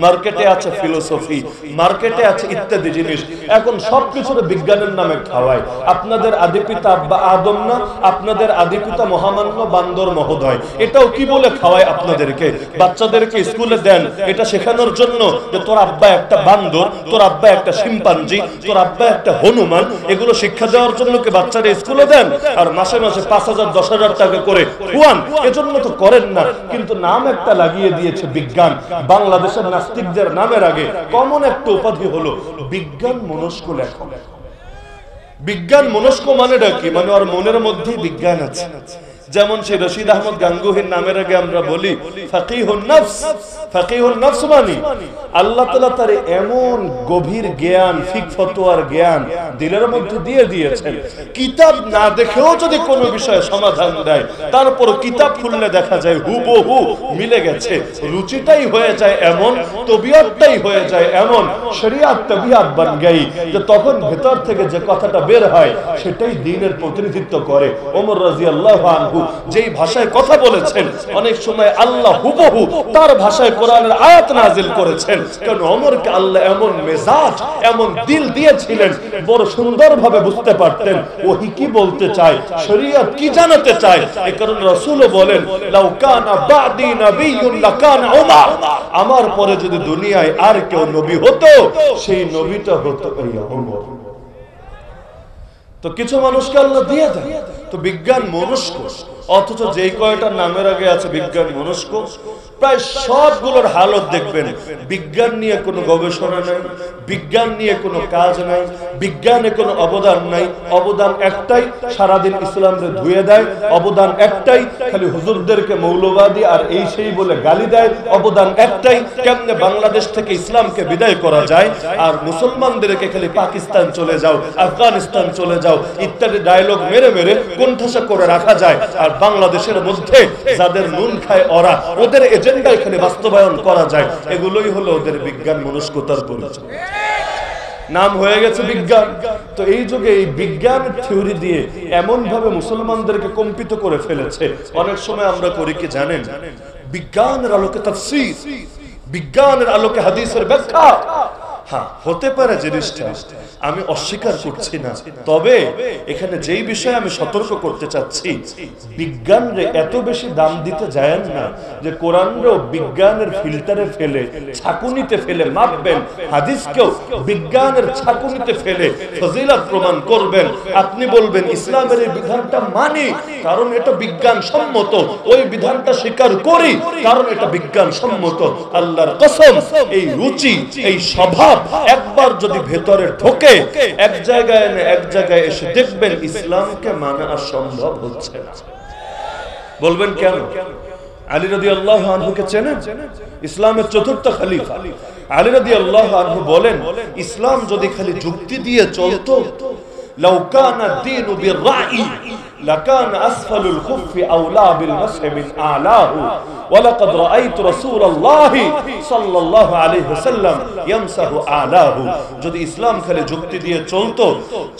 A: মার্কেটে আছে ফিলোসফি, মার্কেটে আছে ইত্যাদি জিনিস। এখন সবকিছুর বিজ্ঞানের নামে খাওয়ায়। আপনাদের আদিপিতা আব্বা আদম না, আপনাদের আদিপিতা মহামান্য বান্দর মহোদয়, এটাও কি বলে খাওয়ায় আপনাদেরকে? বাচ্চাদেরকে স্কুলে দেন এটা শেখানোর জন্য যে তোর আব্বা একটা বান্দর, তোর আব্বা একটা শিম্পাঞ্জি, তোর আব্বা একটা হনুমান। এগুলো শিক্ষা দেওয়ার জন্য কি বাচ্চারা স্কুলে দেন? আর মাসে মাসে 5,000 10,000 টাকা করে খুয়ান, এজন্য তো করেন না। কিন্তু নাম একটা লাগিয়ে দিয়েছে বিজ্ঞান। বাংলাদেশের নাস্তিকদের নামের আগে কমন একটা উপাধি হলো বিজ্ঞান মনস্ক লেখক। বিজ্ঞান মনস্ক মানেটা কি? মানে ওর মনের মধ্যেই বিজ্ঞান আছে। যেমন সে রশিদ আহমদ গাঙ্গুহির নামের আগে আমরা বলি ফাকিহুন নফস। ফাকিহুন নফস মানে আল্লাহ তাআলা তার এমন গভীর জ্ঞান, ফিক ফতোয়ার জ্ঞান দিলের মধ্যে দিয়ে দিয়েছেন, কিতাব না দেখেও যদি কোনো বিষয়ে সমাধান দেয়, তারপর কিতাব খুললে দেখা যায় হুবহু মিলে গেছে। রুচিটাই হয়ে যায় এমন, তবিয়তটাই হয়ে যায় এমন, শরিয়াত তবিয়ত বন গই, যে তখন ভেতর থেকে যে কথাটা বের হয় সেটাই দ্বীনের প্রতিনিধিত্ব করে। ওমর রাদিয়াল্লাহু আনহু আনহু যেই ভাষায় কথা বলেছেন, অনেক সময় আল্লাহ হুবহু তার ভাষায় কোরআনের আয়াত নাজিল করেছেন। কারণ ওমরকে আল্লাহ এমন মেজাজ, এমন দিল দিয়েছিলেন, বড় সুন্দরভাবে বুঝতে পারতেন ওহী কি বলতে চায়, শরীয়ত কি জানাতে চায়। এই কারণে রাসূলও বলেন, লাউ কানা বাদি নবিয়্যুন লাকানা উমর, আমার পরে যদি দুনিয়ায় আর কেউ নবী হতো, সেই নবীটা হতো এই ওমর। তো কিছু মানুষকে আল্লাহ দিয়ে দেয় তো বিজ্ঞান মনস্ক, অথচ যেই কয়টা নামের আগে আছে বিজ্ঞান মনস্ক, প্রায় সবগুলোর হালত দেখবেন বিজ্ঞান নিয়ে কোনো গবেষণা নাই, বিজ্ঞান নিয়ে কোনো কাজ নাই, বিজ্ঞানে কোনো অবদান নাই। অবদান একটাই, সারাদিন ইসলামকে ধুয়ে দেয়। অবদান একটাই, খালি হুজুরদেরকে মৌলবাদী আর এই সেই বলে গালি দেয়। অবদান একটাই, কেমনে বাংলাদেশ থেকে ইসলামকে বিদায় করা যায় আর মুসলমানদেরকে খালি পাকিস্তান চলে যাও, আফগানিস্তান চলে যাও ইত্যাদি ডায়লগ মেরে মেরে কোণঠাসা করে রাখা যায়। আর বাংলাদেশের মধ্যে যাদের নুন খায় ওরা, ওদের এজেন্ডা এখানে বাস্তবায়ন করা যায়। এগুলোই হলো ওদের বিজ্ঞান মনস্কতার পরিচয়। নাম হয়ে গেছে বিজ্ঞান। তো এই যুগে এই বিজ্ঞান থিওরি দিয়ে এমন ভাবে মুসলমানদেরকে কম্পিত করে ফেলেছে। অনেক সময় আমরা করি কি জানেন, বিজ্ঞানের আলোকে তাফসীর, বিজ্ঞানের আলোকে হাদিসের ব্যাখ্যা। হ্যাঁ, হতে পারে জিনিসটা, আমি অস্বীকার করছি না। তবে এখানে যেই বিষয়ে আমি সতর্ক করতে চাচ্ছি, বিজ্ঞানরে এত বেশি দাম দিতে যায়েন না যে কোরআনরেও বিজ্ঞানের ফিল্টারে ফেলে, ছাঁকুনিতে ফেলে মাপবেন, হাদিসকেও বিজ্ঞানের ছাঁকুনিতে ফেলে ফজিলত প্রমাণ করবেন। আপনি বলবেন ইসলামের এই বিধানটা মানি কারণ এটা বিজ্ঞান সম্মত, ওই বিধানটা স্বীকার করি কারণ এটা বিজ্ঞান সম্মত। আল্লাহর কসম, এই রুচি, এই স্বভাব একবার যদি ভেতরে ঢোকে, এক জায়গায় না এক জায়গায় এসে দেখবেন ইসলামকে মানা আর সম্ভব হচ্ছে না। বলবেন কেন? আলী রাদিয়াল্লাহু আনহুকে চেনেন? ইসলামের চতুর্থ খলিফা আলী রাদিয়াল্লাহু আনহু বলেন, ইসলাম যদি খালি যুক্তি দিয়ে চলতো, লাউ কানা দ্বীনু বিররাই লাকানা আসফালুল খুফফি আওলা বিল মাসহি মিন আলাহু ওয়ালাকাদ রাআইতু রাসূলুল্লাহি সাল্লাল্লাহু আলাইহি ওয়াসাল্লাম ইয়ামসাহু আলাহু। যদি ইসলাম খালি যুক্তি দিয়ে চলতো,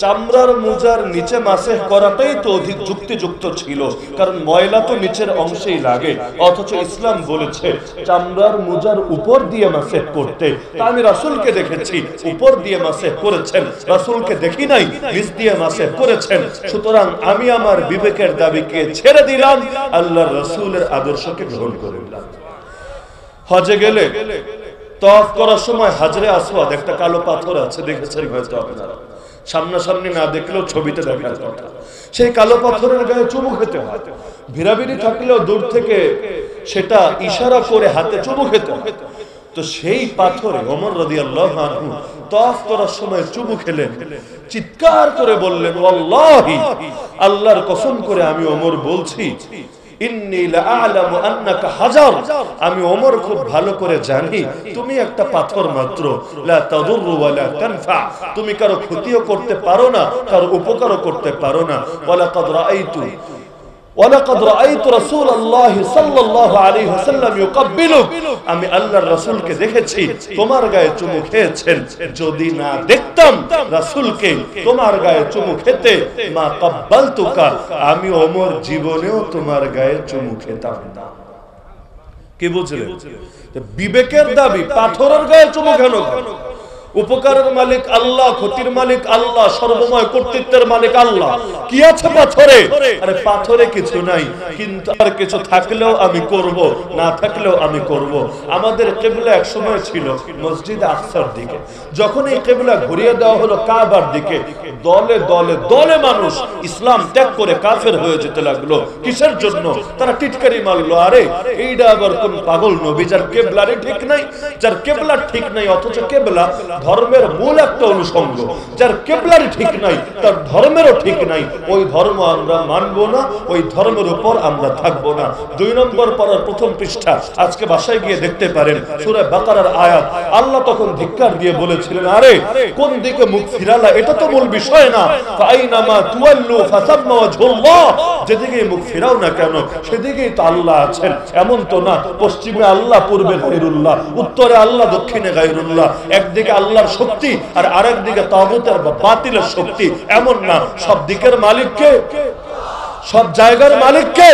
A: চামড়ার মোজার নিচে মাসহ করাটাই তো অধিক যুক্তিযুক্ত ছিল, কারণ ময়লা তো নিচের অংশেই লাগে। অথচ ইসলাম বলেছে চামড়ার মোজার উপর দিয়ে মাসহ করতে। তা আমি রাসূলকে দেখেছি উপর দিয়ে মাসহ করেছেন, রাসূলকে দেখি নাই নিচ দিয়ে মাসহ করেছেন। সুতরাং আমি আমার বিবেকের দাবিকে ছেড়ে দিলাম, আল্লাহর রাসূলের আদর্শকে গ্রহণ করলাম। হজে গেলে তওয়াফ করার সময় হাজরে আসওয়াদ একটা কালো পাথর আছে, দেখেছেন হয়তো আপনারা, সামনাসামনি না দেখলেও ছবিতে দেখার কথা। সেই কালো পাথরের গায়ে চুমু খেতে হয়, ভিড়াভিড়ি থাকলেও দূর থেকে সেটা ইশারা করে হাতে চুমু খেতে হয়। তো সেই পাথরে ওমর রাদিয়াল্লাহু আনহু তওয়াফ করার সময় চুমু খেলেন, চিৎকার করে বললেন, ওয়াল্লাহি, আল্লাহর কসম করে আমি ওমর বলছি, ইন্নী লাআলামু আন্নাকা হাজার, আমি ওমর খুব ভালো করে জানি তুমি একটা পাথর মাত্র, লা তাদুরু ওয়ালা তানফা, তুমি কারো ক্ষতিও করতে পারো না, কারো উপকারও করতে পারো না। ওয়ালাকাদ রাআইতু রাসূলুল্লাহি সাল্লাল্লাহু আলাইহি ওয়াসাল্লাম ইউকাব্বিলুক, আমি আল্লাহর রাসূলকে দেখেছি তোমার গায়ে চুমু খেয়েছেন। যদি না দেখতাম রাসূলকে তোমার গায়ে চুমু খেতে, মা কাব্বালতুকা, আমি ওমর জীবনেও তোমার গায়ে চুমু খেতাম না। কি বুঝলেন? বিবেকের দাবি পাথরের গায়ে চুমু কেন? উপকারের মালিক আল্লাহ, ক্ষতির মালিক আল্লাহ, সর্বময় কর্তৃত্বের মালিক আল্লাহ। কি আছে পাথরে? আরে পাথরে কিছু নাই, কিন্তু আর কিছু থাকলেও আমি করব, না থাকলেও আমি করব। আমাদের কিবলা এক সময় ছিল মসজিদ আকসার দিকে, যখন এই কিবলা ঘুরিয়ে দেওয়া হলো কাবার দিকে, দলে দলে দলে মানুষ ইসলাম ত্যাগ করে কাফের হয়ে যেতে লাগলো। কিসের জন্য? তারা টিটকারি মারলো, আরে এইটা আবার কোন পাগল নবী যার কিবলারই ঠিক নাই, যার কিবলা ঠিক নাই, অথচ কিবলা ধর্মের মূল একটা অনুষঙ্গ, যার কিবলারই ঠিক নাই তার ধর্মেরও ঠিক নাই, ওই ধর্ম আমরা মানব না, ওই ধর্মের উপর আমরা থাকব না। 2 নম্বর পড়ার প্রথম পৃষ্ঠা, আজকে বাসায় গিয়ে দেখতে পারেন, সূরা বাকারার আয়াত। আল্লাহ তখন ধিক্কার দিয়ে বলেছিলেন, আরে কোন দিকে মুখ ফিরালা এটা তো মূল বিষয় না, ফাইনামা তুওয়াল্লু ফাসাম্মা ওয়াজহুল্লাহ, যেদিকে মুখ ফিরাও না কেন সেদিকেই তো আল্লাহ আছেন। এমন তো না পশ্চিমে আল্লাহ, পূর্বে গায়রুল্লাহ, উত্তরে আল্লাহ, দক্ষিণে গায়রুল্লাহ, একদিকে আল্লাহর শক্তি আর আরেক দিকে তাগুতের বা বাতিলের শক্তি, এমন না। সব দিকের মালিক কে? সব জায়গার মালিক কে?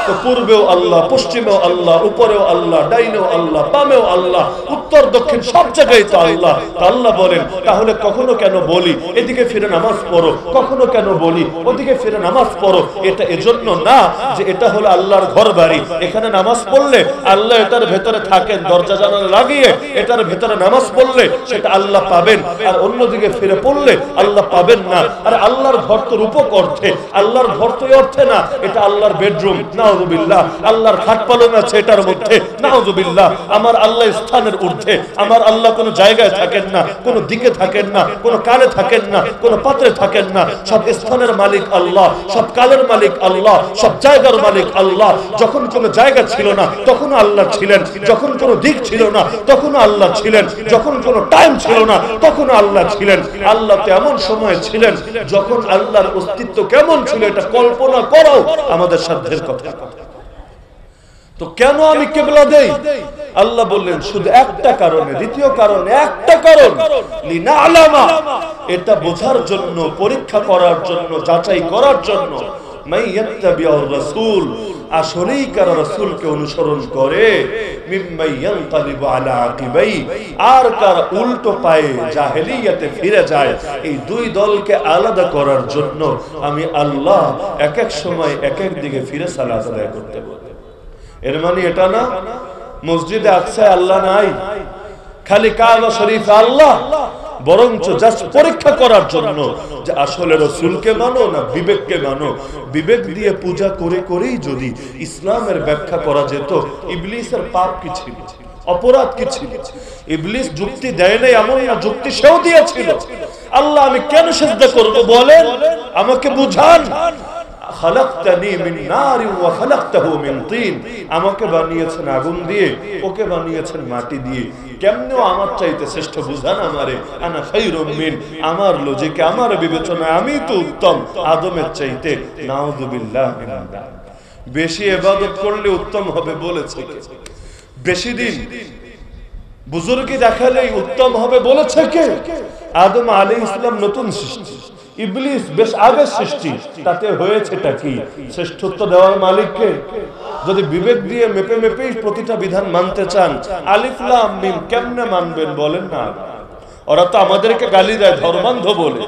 A: তো পূর্বেও আল্লাহ, পশ্চিমেও আল্লাহ, উপরেও আল্লাহ, ডাইনেও আল্লাহ, বামেও আল্লাহ, উত্তর দক্ষিণ সব জায়গায় তো আল্লাহ। আল্লাহ বলেন তাহলে কখনো কেন বলি এদিকে ফিরে নামাজ পড়ো, কখনো কেন বলি ওদিকে ফিরে নামাজ পড়ো? এটা এজন্য না যে এটা হলো আল্লাহর ঘর বাড়ি, এখানে নামাজ পড়লে আল্লাহ এটার ভেতরে থাকেন, দরজা জানালা লাগিয়ে এটার ভেতরে নামাজ পড়লে সেটা আল্লাহ পাবেন, আর অন্যদিকে ফিরে পড়লে আল্লাহ পাবেন না। আর আল্লাহর ঘর তো রূপক অর্থে, আল্লাহর ঘর তো অর্থে না এটা আল্লাহর বেডরুম, নাউযুবিল্লাহ। আল্লাহর খাট পালন আছে এটার মধ্যে, নাউযুবিল্লাহ। আমার আল্লাহ স্থানের ঊর্ধ্বে, আমার আল্লাহ কোনো জায়গায় থাকেন না, কোনো দিকে থাকেন না, কোনো কালে থাকেন না, কোনো পাত্রে থাকেন না। সব স্থানের মালিক আল্লাহ, সব কালের মালিক আল্লাহ, সব জায়গার মালিক আল্লাহ। যখন কোনো জায়গা ছিল না তখন আল্লাহ ছিলেন, যখন কোনো দিক ছিল না তখন আল্লাহ ছিলেন, যখন কোনো টাইম ছিল না তখন আল্লাহ ছিলেন। আল্লাহ তো এমন সময় ছিলেন যখন আল্লাহর অস্তিত্ব কেমন ছিল এটা কল্পনা করাও আমাদের সাধ্যের কথা। তো কেন আমি কিবলা দেই? আল্লাহ বললেন শুধু একটা কারণে, দ্বিতীয় কারণ একটা কারণ, লিনাআলামা, এটা বোঝার জন্য, পরীক্ষা করার জন্য, যাচাই করার জন্য, মাইয়াত্তাবিউর রাসূল, আসলেই কারা রাসূলকে অনুসরণ করে, মিম্মাইয়ানকালিবু আলা আকিবাই, আর কারা উল্টো পায়ে জাহেলিয়াতে ফিরে যায়। এই দুই দলকে আলাদা করার জন্য আমি আল্লাহ এক এক সময় এক এক দিকে ফিরে সালাত আদায় করতে বলি। এর মানে এটা না মসজিদে আকসায় আল্লাহ নাই, খালি কাবা শরীফে আল্লাহ, বরঞ্চ জাস্ট পরীক্ষা করার জন্য যে আসলে রাসূলকে মানো না বিবেককে মানো। বিবেক দিয়ে পূজা করে করেই যদি ইসলামের ব্যাখ্যা করা যেত, ইবলিসের পাপ কি ছিল, অপরাধ কি ছিল? ইবলিস যুক্তি দেয় নাই এমন না, যুক্তি সেও দিয়েছিল। আল্লাহ আমি কেন সিজদা করব বলেন, আমাকে বুঝান। খালাকতানি মিন নার ওয়া খালাকতাহু মিন তিন, আমাকে বানিয়েছেন আগুন দিয়ে, ওকে বানিয়েছেন মাটি দিয়ে, কেমনে আমার চাইতে শ্রেষ্ঠ বুঝান আমারে। আনা খায়রুম মিন, আমার লজিকে, আমার বিবেচনায় আমি তো উত্তম আদমের চাইতে। নাউযুবিল্লাহ মিন যালিক। বেশি ইবাদত করলে উত্তম হবে বলেছে কে? বেশি দিন বুজুর্গি দেখালেই উত্তম হবে বলেছে কে? আদম আলাইহিস সালাম নতুন সৃষ্টি, ইবলিস বেশ আগে সৃষ্টি, তাতে হয়েছেটা কি? শ্রেষ্ঠত্ব দেওয়ার মালিক কে? যদি বিবেক দিয়ে মেপে মেপেই প্রতিটা বিধান মানতে চান, আলিফ লাম মিম কেমনে মানবেন বলেন না? ওরা তো আমাদেরকে গালি দেয় ধর্মান্ধ বলে।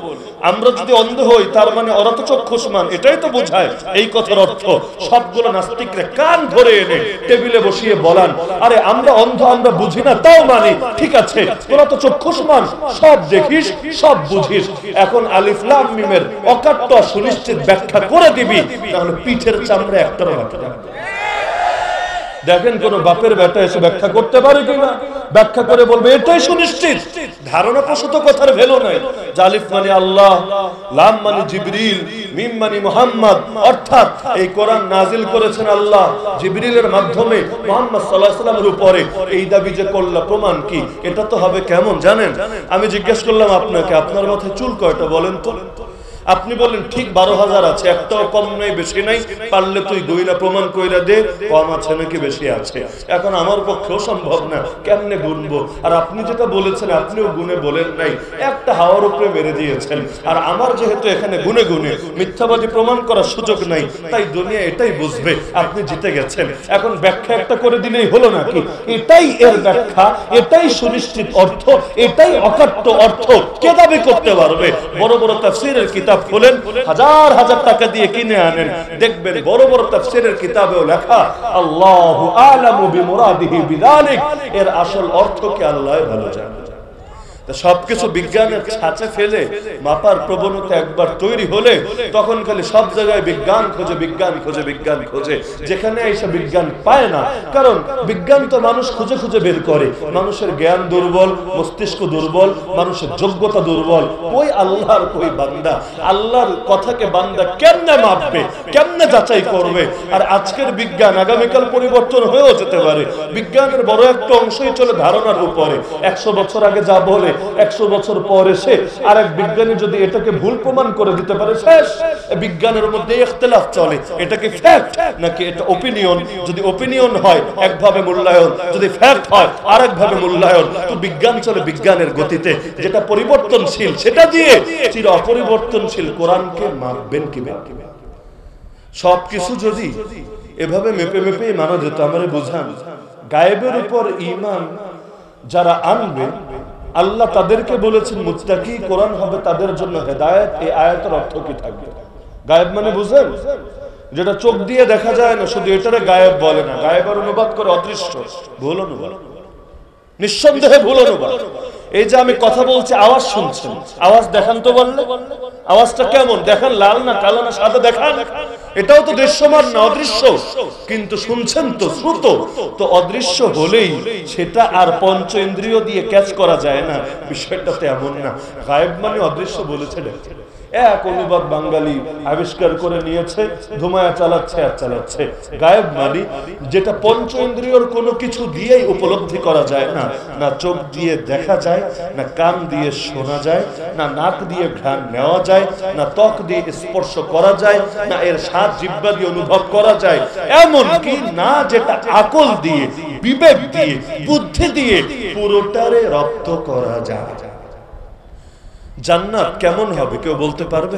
A: আমরা যদি অন্ধ হই তার মানে ওরা তো চক্ষুষ্মান, এটাই তো বোঝায় এই কথার অর্থ। সবগুলো নাস্তিকরা কান ধরে এনে টেবিলে বসিয়ে বলান, আরে আমরা অন্ধ, আমরা বুঝি না তাও মানি, ঠিক আছে, তোরা তো চক্ষুষ্মান, সব দেখিস, সব বুঝিস। এখন আলিফ লাম মিমের অকাট্য সুনিশ্চিত ব্যাখ্যা করে দিবি, তাহলে পিঠের চামড়া একটারও বাকি থাকবে। দেখেন কোন বাপের বেটা এসে ব্যাখ্যা করতে পারে কিনা? ব্যাখ্যা করে বলবে এটাই সুনিশ্চিত। ধারণা প্রসূত কথার ভ্যালু নাই। আলিফ মানে আল্লাহ, লাম মানে জিবরিল, মিম মানে মুহাম্মদ, অর্থাৎ এই কোরআন নাজিল করেছেন আল্লাহ জিবরিলের মাধ্যমে মুহাম্মদ সাল্লাল্লাহু আলাইহি ওয়াসাল্লামের উপরে। এই দাবি যে করলা প্রমাণ কি? এটা তো হবে কেমন জানেন? আমি জিজ্ঞেস করলাম আপনাকে, আপনার মাথায় চুল কয়টা বলেন তো? আপনি বলেন ঠিক 12,000 আছে, একটাও কম নাই বেশি নাই, পারলে তুই গইনা প্রমাণ কইরা দে কম আছে নাকি বেশি আছে। এখন আমার পক্ষেও সম্ভব না, কেমনে গুনবো? আর আপনি যেটা বলেছেন আপনিও গুনে বলেন নাই, একটা হাওয়ার উপরে মেরে দিয়েছেন। আর আমার যেহেতু এখানে গুনে গুনে মিথ্যাবাদী প্রমাণ করার সুযোগ নাই, তাই দুনিয়া এটাই বুঝবে আপনি জিতে গেছেন। এখন ব্যাখ্যা একটা করে দিলেই হলো নাকি? এটাই এর ব্যাখ্যা, এটাই সুনিশ্চিত অর্থ, এটাই অকাট্য অর্থ। কে দাবি করতে পারবে? বড় বড় তাফসীরের কিতাব খোলেন, হাজার হাজার টাকা দিয়ে কিনে আনেন, দেখবেন বড় বড় তাফসীরের কিতাবেও লেখা আল্লাহু আ'লামু বিমুরাদিহি বিযালিক, এর আসল অর্থকে আল্লাহই ভালো জানেন। সবকিছু বিজ্ঞানের ছাঁচে ফেলে মাপার প্রবণতা একবার তৈরি হলে তখন খালি সব জায়গায় বিজ্ঞান খোঁজে, বিজ্ঞান খোঁজে, বিজ্ঞান খোঁজে, যেখানে এসে বিজ্ঞান পায় না। কারণ বিজ্ঞান তো মানুষ খুঁজে খুঁজে বের করে। মানুষের জ্ঞান দুর্বল, মস্তিষ্ক দুর্বল, মানুষের যোগ্যতা দুর্বল। কই আল্লাহর কই বান্দা? আল্লাহর কথাকে বান্দা কেমনে মাপবে, কেমনে যাচাই করবে? আর আজকের বিজ্ঞান আগামীকাল পরিবর্তন হয়েও যেতে পারে। বিজ্ঞানের বড় একটা অংশই চলে ধারণার উপরে। 100 বছর আগে যা বলে 100 বছর পরে সে আরেক বিজ্ঞানী যদি এটাকে ভুল প্রমাণ করে দিতে পারে, শেষ। বিজ্ঞানের মধ্যে ইখতিলাফ চলে, এটা কি ফ্যাক্ট নাকি এটা অপিনিয়ন। যদি অপিনিয়ন হয় একভাবে মূল্যায়ন, যদি ফ্যাক্ট হয় আরেকভাবে মূল্যায়ন। তো বিজ্ঞান চলে বিজ্ঞানের গতিতে, যেটা পরিবর্তনশীল সেটা দিয়ে চির অপরিবর্তনশীল কোরআনকে মাপবেন কিভাবে? সবকিছু যদি এভাবে মেপে মেপে মানা যেত, আমারে বুঝান গায়েবের উপর ঈমান যারা আনবে আল্লাহ তাদেরকে বলেছেন মুত্তাকি, কোরআন হবে তাদের জন্য হেদায়েত। এই আয়াতের অর্থ কি থাকবে? গায়েব মানে বুঝেন, যেটা চোখ দিয়ে দেখা যায় না, শুধু এটারে গায়েব বলে না, গায়েবের অনুবাদ করে অদৃশ্য। ভুল অনুবাদ, নিঃসন্দেহে ভুল অনুবাদ। এই যে আমি কথা বলছি, আওয়াজ শুনছেন, আওয়াজ দেখান তো বললে, আওয়াজটা কেমন দেখান? লাল না কালো না সাদা দেখান? এটাও তো দৃশ্যমান না, অদৃশ্য। কিন্তু শুনছেন তো, শ্রুত তো। অদৃশ্য হলেই সেটা আর পঞ্চ ইন্দ্রিয় দিয়ে ক্যাচ করা যায় না, বিষয়টা তো এমন না। গায়েব মানে অদৃশ্য বলেছে, এক অনুবাদ বাঙালি আবিষ্কার করে নিয়েছে, ধুমায়া চালাচ্ছে আর চালাচ্ছে। গায়েব মানে যেটা পঞ্চ ইন্দ্রিয়র কোনো কিছু দিয়েই উপলব্ধি করা যায় না, না চোখ দিয়ে দেখা যায়, না কান দিয়ে শোনা যায়, না নাক দিয়ে ঘ্রাণ নেওয়া যায়, না ত্বক দিয়ে স্পর্শ করা যায়, না এর স্বাদ জিহ্বা দিয়ে অনুভব করা যায়, এমন কি না যেটা আকল দিয়ে, বিবেক দিয়ে, বুদ্ধি দিয়ে পুরোটারে রপ্ত করা যায়। জান্নাত কেমন হবে কেউ বলতে পারবে?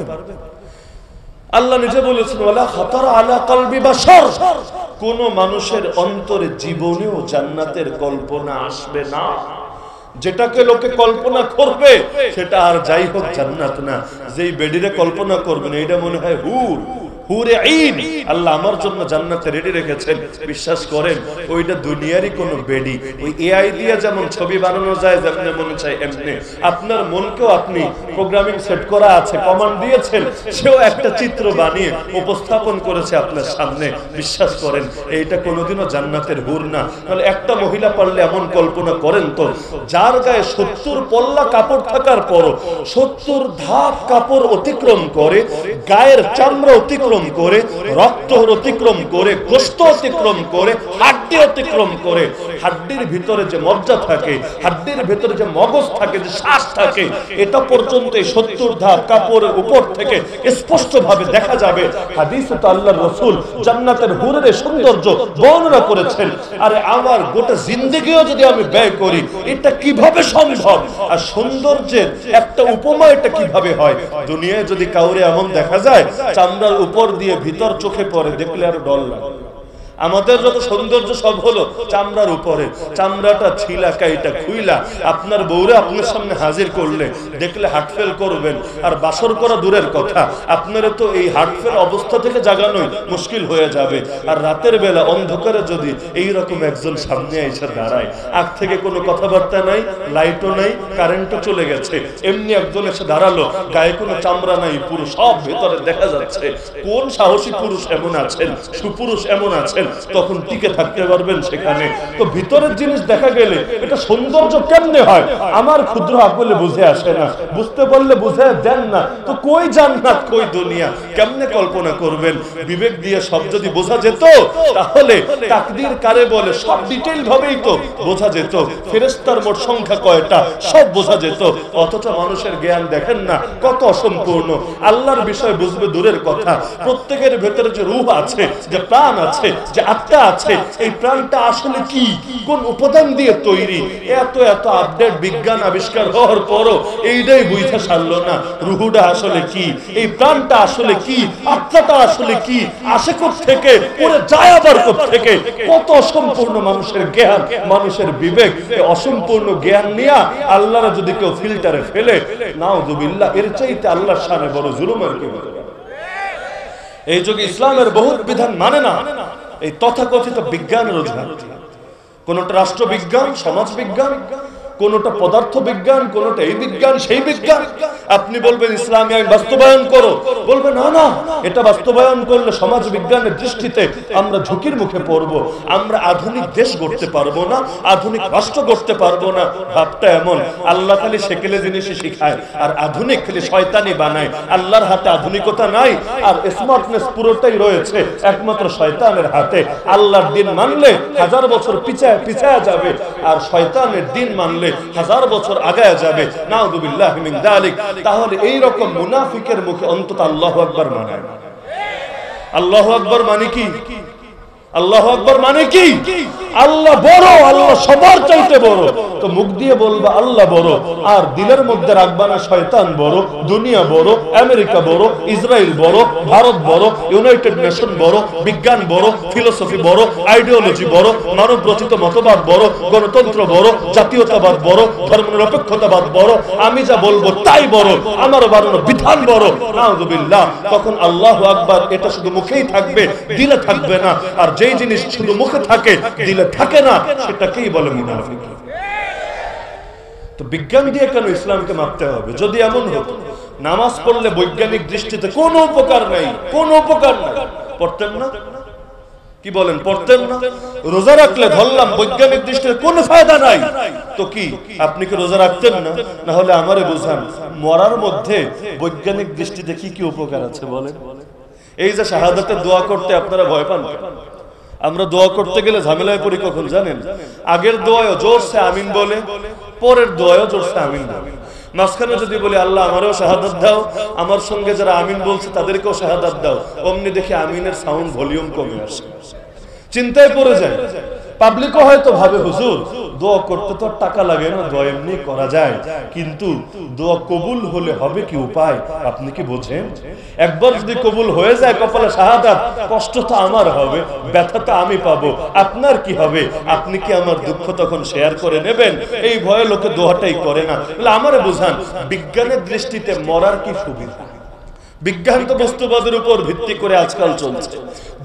A: আল্লাহ নিজে বলেছেন ওয়ালা খাতার আলা কলবি বাশার, কোন মানুষের অন্তরে জীবনেও জান্নাতের কল্পনা আসবে না। যেটাকে লোকে কল্পনা করবে সেটা আর যাই হোক জান্নাত না। যেই বেডিরে কল্পনা করবে না, এটা মনে হয় হুর, হুরে আইন আল্লাহ আমার জন্য জান্নাতে রেডি রেখেছেন, বিশ্বাস করেন ওইটা দুনিয়ারই কোনো বেডি। ওই এআই দিয়ে যেমন ছবি বানানো যায়, যেমন মনে চায় এমনি আপনার মনকেও আপনি প্রোগ্রামিং সেট করা আছে, কমান্ড দিয়েছেন, সেও একটা চিত্র বানিয়ে উপস্থাপন করেছে আপনার সামনে। বিশ্বাস করেন এইটা কোনোদিনও জান্নাতের হুর না। তাহলে একটা মহিলা পারলে এমন কল্পনা করেন তো, যার গায়ে 70 পল্লা কাপড় থাকার পরও 70 ধাপ কাপড় অতিক্রম করে, গায়ের চামড়া অতিক্রম করে, রক্ত অতিক্রম করে, গোশত অতিক্রম করে, হাড্ডি অতিক্রম করে, হাড্ডির ভিতরে যে মজ্জা থাকে, হাড্ডির ভিতরে যে মগজ থাকে, যে শ্বাস থাকে, এটা পর্যন্ত 70 ধাপ কাপড়ের উপর থেকে স্পষ্ট ভাবে দেখা যাবে। হাদিসে তো আল্লাহর রাসূল জান্নাতের হুরের সৌন্দর্য বর্ণনা করেছেন। আরে আমার গোটা জিন্দেগিও যদি আমি ব্যয় করি, এটা কিভাবে সম্ভব? আর সৌন্দর্যের একটা উপমা এটা কিভাবে হয়? দুনিয়ায় যদি কাউরে এমন দেখা যায়, চামড়ার উপর দিয়ে ভিতর চোখে পড়ে, দেখলে আর ডর লাগে। আমাদের যত সৌন্দর্য সব হলো চামড়ার উপরে, চামড়াটা ছিলা কাইটা খুইলা আপনার বউরে আপনার সামনে হাজির করলে দেখলে হার্টফেল করবেন। আর বাসর করা দূরের কথা, আপনারা তো এই হার্টফেল অবস্থা থেকে জাগানোই মুশকিল হয়ে যাবে। আর রাতের বেলা অন্ধকারে যদি এইরকম একজন সামনে এসে দাঁড়ায়, আগ থেকে কোনো কথাবার্তা নাই, লাইটও নাই, কারেন্টও চলে গেছে, এমনি একজন এসে দাঁড়ালো, গায়ে কোনো চামড়া নাই, পুরো সব ভেতরে দেখা যাচ্ছে, কোন সাহসী পুরুষ এমন আছেন, সুপুরুষ এমন আছেন, তখন টিকে থাকতে পারবেন সেখানে? তো ভিতরের জিনিস দেখা গেলে এটা সৌন্দর্য কেমনে হয় আমার ক্ষুদ্র আকলে বুঝে আসে না। বুঝতে পারলে বুঝে দেন না, তো কই জান্নাত কই দুনিয়া কেমনে কল্পনা করবেন? বিবেক দিয়ে সব যদি বোঝা যেত, তাহলে তাকদীর কারে বলে সব ডিটেইল ভাবেই তো বোঝা যেত। ফেরেশতার মোট সংখ্যা কয়টা সব বোঝা যেত। অথচ মানুষের জ্ঞান দেখেন না কত অসম্পূর্ণ। আল্লাহর বিষয় বুঝবে দূরের কথা, প্রত্যেকের ভেতরে যে রূহ আছে, যে প্রাণ আছে, যে আত্মা আছে, এই প্রাণটা আসলে কি, কোন উপাদান দিয়ে তৈরি, এত এত আপডেট বিজ্ঞান আবিষ্কার হওয়ার পরও এইটাই বুঝতে পারলো না রুহুটা আসলে কি, এই প্রাণটা আসলে কি, আত্মাটা আসলে কি, আসে কোথা থেকে, পড়ে যায় আবার কোথা থেকে। কত অসম্পূর্ণ মানুষের জ্ঞান, মানুষের বিবেক। এই অসম্পূর্ণ জ্ঞান নিয়ে আল্লাহর যদি কেউ ফিল্টারে ফেলে, নাউযুবিল্লাহ, এর চাইতে আল্লাহর শানে বড় জুলুম আর কি হতে পারে? এই যুগে ইসলামের বহুত বিধান মানে না এই তথাকথিত বিজ্ঞানের অজুহাতে। কোনটা রাষ্ট্রবিজ্ঞান, সমাজ বিজ্ঞান, কোনটা পদার্থ বিজ্ঞান, কোনটা এই বিজ্ঞান সেই বিজ্ঞান। আপনি বলবেন ইসলামী আইন বাস্তবায়ন করো, বলবে না না, এটা বাস্তবায়ন করলে সমাজ বিজ্ঞানের দৃষ্টিতে আমরা ঝুঁকির মুখে পড়ব, আমরা আধুনিক দেশ গড়তে পারবো না, আধুনিক রাষ্ট্র গড়তে পারবো না। ভাবটা এমন, আল্লাহ খালি সেকেলে জিনিসই শিখায় আর আধুনিক খালি শয়তানি বানায়। আল্লাহর হাতে আধুনিকতা নাই, আর স্মার্টনেস পুরোটাই রয়েছে একমাত্র শয়তানের হাতে। আল্লাহর দিন মানলে 1000 বছর পিছায়া যাবে, আর শয়তানের দিন মানলে 1000 বছর আগায়া যাবে। নাউযুবিল্লাহি মিন যালিক। তাহলে এই রকম মুনাফিকের মুখে অন্তত আল্লাহু আকবার মানে, আল্লাহু আকবার মানে কি? আল্লাহু আকবার মানে কি? আল্লাহ বড়, আল্লাহ সবার চাইতে বড়, তো মুখ দিয়ে বলবা আল্লাহ বড়, আর দিলের মধ্যে রাখবা না শয়তান বড়, দুনিয়া বড়, আমেরিকা বড়, ইসরায়েল বড়, ভারত বড়, ইউনাইটেড নেশন বড়, বিজ্ঞান বড়, ফিলোসফি বড়, আইডিওলজি বড়, মানব রচিত মতবাদ বড়, গণতন্ত্র বড়, জাতীয়তাবাদ বড়, ধর্মনিরপেক্ষতাবাদ বড়, আমি যা বলবো তাই বড়, আমার বানানো বিধান বড়, নাউযুবিল্লাহ। তখন আল্লাহু আকবার এটা শুধু মুখেই থাকবে, দিলে থাকবে না। আর যেই জিনিস শুধু মুখে থাকে দিলে থাকে না, সেটাকেই বলে মুনাফিক। তো বিজ্ঞান দিয়ে কেন ইসলামকে মাপতে হবে? যদি এমন হতো নামাজ পড়লে বৈজ্ঞানিক দৃষ্টিতে কোনো উপকার নাই, কোনো উপকার নাই, পড়তেন না? কি বলেন, পড়তেন না? রোজা রাখলে ধরলাম বৈজ্ঞানিক দৃষ্টিতে কোনো ফায়দা নাই, তো কি আপনি কি রোজা রাখতেন না? না হলে আমারে বুঝান, মরার মধ্যে বৈজ্ঞানিক দৃষ্টিতে কি কি উপকার আছে বলেন? এই যে শাহাদাতের দোয়া করতে আপনারা ভয় পান, আমরা দোয়া করতে গেলে ঝামেলায় পড়ি কখন জানেন? আগের দোয়ায়ও জোরসে আমিন বলে, পরের দোয়ায়ও জোরসে আমিন বলে। মাঝখানে যদি বলি আল্লাহ আমারও শাহাদাত দাও, আমার সঙ্গে যারা আমিন বলছে তাদেরকেও শাহাদাত দাও, অমনি দেখি আমিনের সাউন্ড ভলিউম কমে আসে, চিন্তায় পড়ে যায়। পাবলিকও হয়তো ভাবে হুজুর দোয়া করতে তো টাকা লাগে না, দোয়া এমনি করা যায়, কিন্তু দোয়া কবুল হলে হবে কি উপায় আপনি কি বোঝেন? একবার যদি কবুল হয়ে যায় কপালে শাহাদাত, কষ্ট তো আমার হবে, ব্যথা তো আমি পাবো, আপনার কি হবে? আপনি কি আমার দুঃখ তখন শেয়ার করে নেবেন? এই ভয়ে লোকে দোয়াটাই করে না। তাহলে আমারে বুঝান, বিজ্ঞানের দৃষ্টিতে মরার কি সুবিধা? বিজ্ঞান তো বস্তুবাদের উপর ভিত্তি করে আজকাল চলছে।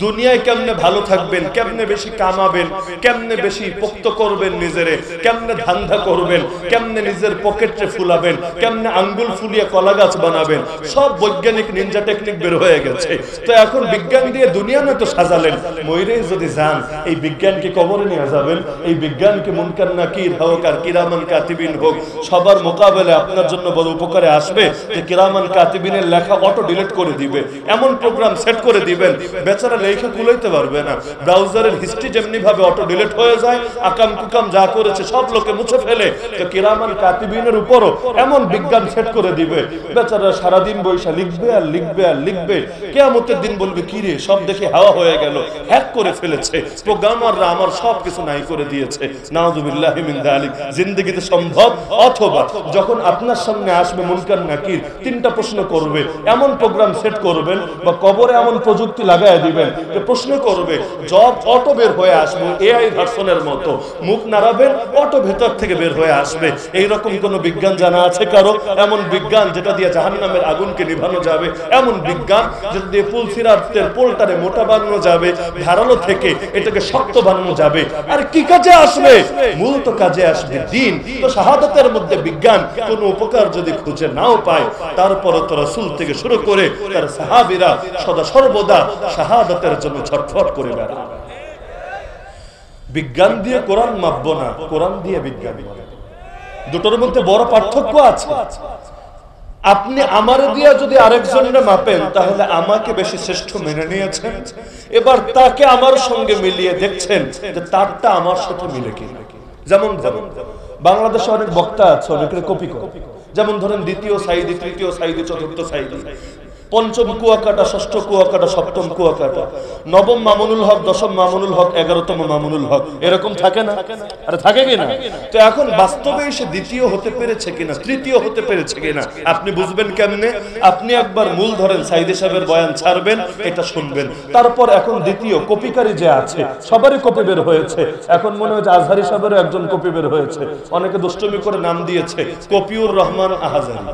A: দুনিয়ায় কেমনে ভালো থাকবেন, কেমনে বেশি কামাবেন, কেমনে বেশি পোক্ত করবেন নিজেরে, কেমনে ধান্দা করবেন, কেমনে নিজের পকেটে ফুলাবেন, কেমনে আঙ্গুল ফুলিয়ে কলা গাছ বানাবেন, সব বৈজ্ঞানিক নিনজা টেকনিক বের হয়ে গেছে। তো এখন বিজ্ঞান দিয়ে দুনিয়া না তো সাজালেন, মইরে যদি যান এই বিজ্ঞানকে কবরে নিয়ে যাবেন, এই বিজ্ঞানকে মুনকার নাকির হোক আর কিরামান কাতিবিন হোক, সবার মোকাবেলায় আপনার জন্য বড় উপকারে আসবে যে কিরামান কাতিবিনের লেখা অটো ডিলিট করে দিবে, এমন প্রোগ্রাম সেট করে দিবেন বেচারা লেখা খুলাইতে পারবে না। ব্রাউজারের হিস্ট্রি যেমনি ভাবে অটো ডিলিট হয়ে যায়, আকাম কুকাম যা করেছে সব লোকে মুছে ফেলে, তো কিরামান কাতিবিনের উপরও এমন বিজ্ঞান সেট করে দিবে, বেচারা সারাদিন বৈশা লিখবে আর লিখবে আর লিখবে, কিয়ামতের দিন বলবে কি রে সব দেখে হাওয়া হয়ে গেল, হ্যাক করে ফেলেছে প্রোগ্রামাররা, আমার সব কিছু নাই করে দিয়েছে। নাউযুবিল্লাহি মিন যালিক। জিন্দেগিতে সম্ভব, অথবা যখন আপনার সামনে আসবে মুনকার নাকির, তিনটা প্রশ্ন করবে, এমন প্রোগ্রাম সেট করবেন বা কবরে এমন প্রযুক্তি লাগায় দিবেন যে প্রশ্ন করবে, জব অটো বের হয়ে আসবে এআই ভার্সনের মতো, মুখ নাড়াবেন অটো ভেতর থেকে বের হয়ে আসবে। এইরকম কোন বিজ্ঞান জানা আছে কারো? এমন বিজ্ঞান যেটা দিয়ে জাহান্নামের আগুনকে নিভানো যাবে, এমন বিজ্ঞান যেটা দিয়ে পুলসিরাতের পোলটারে মোটা বানানো যাবে, ধারালো থেকে এটাকে শক্ত বানানো যাবে। আর কি কাজে আসবে? মূল তো কাজে আসবে দিন। তো শাহাদাতের মধ্যে বিজ্ঞান কোনো উপকার যদি খুঁজে নাও পায়, তারপরও তো রাসূল থেকে শুরু করে তার সাহাবীরা সদা সর্বদা শাহাদাতের জন্য ছটফট করে বেড়ায়। বিজ্ঞান দিয়ে কোরআন মাপবো না, কোরআন দিয়ে বিজ্ঞান মাপবো। দুটোর মধ্যে বড় পার্থক্য আছে। আপনি আমার দিয়া যদি আরেকজনের মাপেন, তাহলে আমাকে বেশি শ্রেষ্ঠ মেনে নিয়েছেন, এবার তাকে আমার সঙ্গে মিলিয়ে দেখছেন যে তারটা আমার সাথে মিলে কিনা। যেমন ধরুন বাংলাদেশে অনেক বক্তা আছে, অনেকের কপি করে, যেমন ধরেন দ্বিতীয় সাইদি, তৃতীয় সাইদি, চতুর্থ সাইদি, পঞ্চম কুয়াকাটা, ষষ্ঠ কুয়াকাটা, সপ্তম কুয়াকাটা, নবম মামুনুল হক, দশম মামুনুল হক, 11তম মামুনুল হক, এরকম থাকে না? আরে থাকে কিনা? তো এখন বাস্তবে এসে দ্বিতীয় হতে পেরেছে কিনা, তৃতীয় হতে পেরেছে কিনা আপনি বুঝবেন কেমনে? আপনি একবার মূল ধরেন সাইদি সাহেবের বয়ান ছাড়বেন, এটা শুনবেন, তারপর এখন দ্বিতীয় কপিকারী যে আছে, সবারই কপি বের হয়েছে। এখন মনে হচ্ছে আজহারি সাহেবেরও একজন কপি বের হয়েছে, অনেকে দুষ্টমি করে নাম দিয়েছে কপিউর রহমান আহাজারি।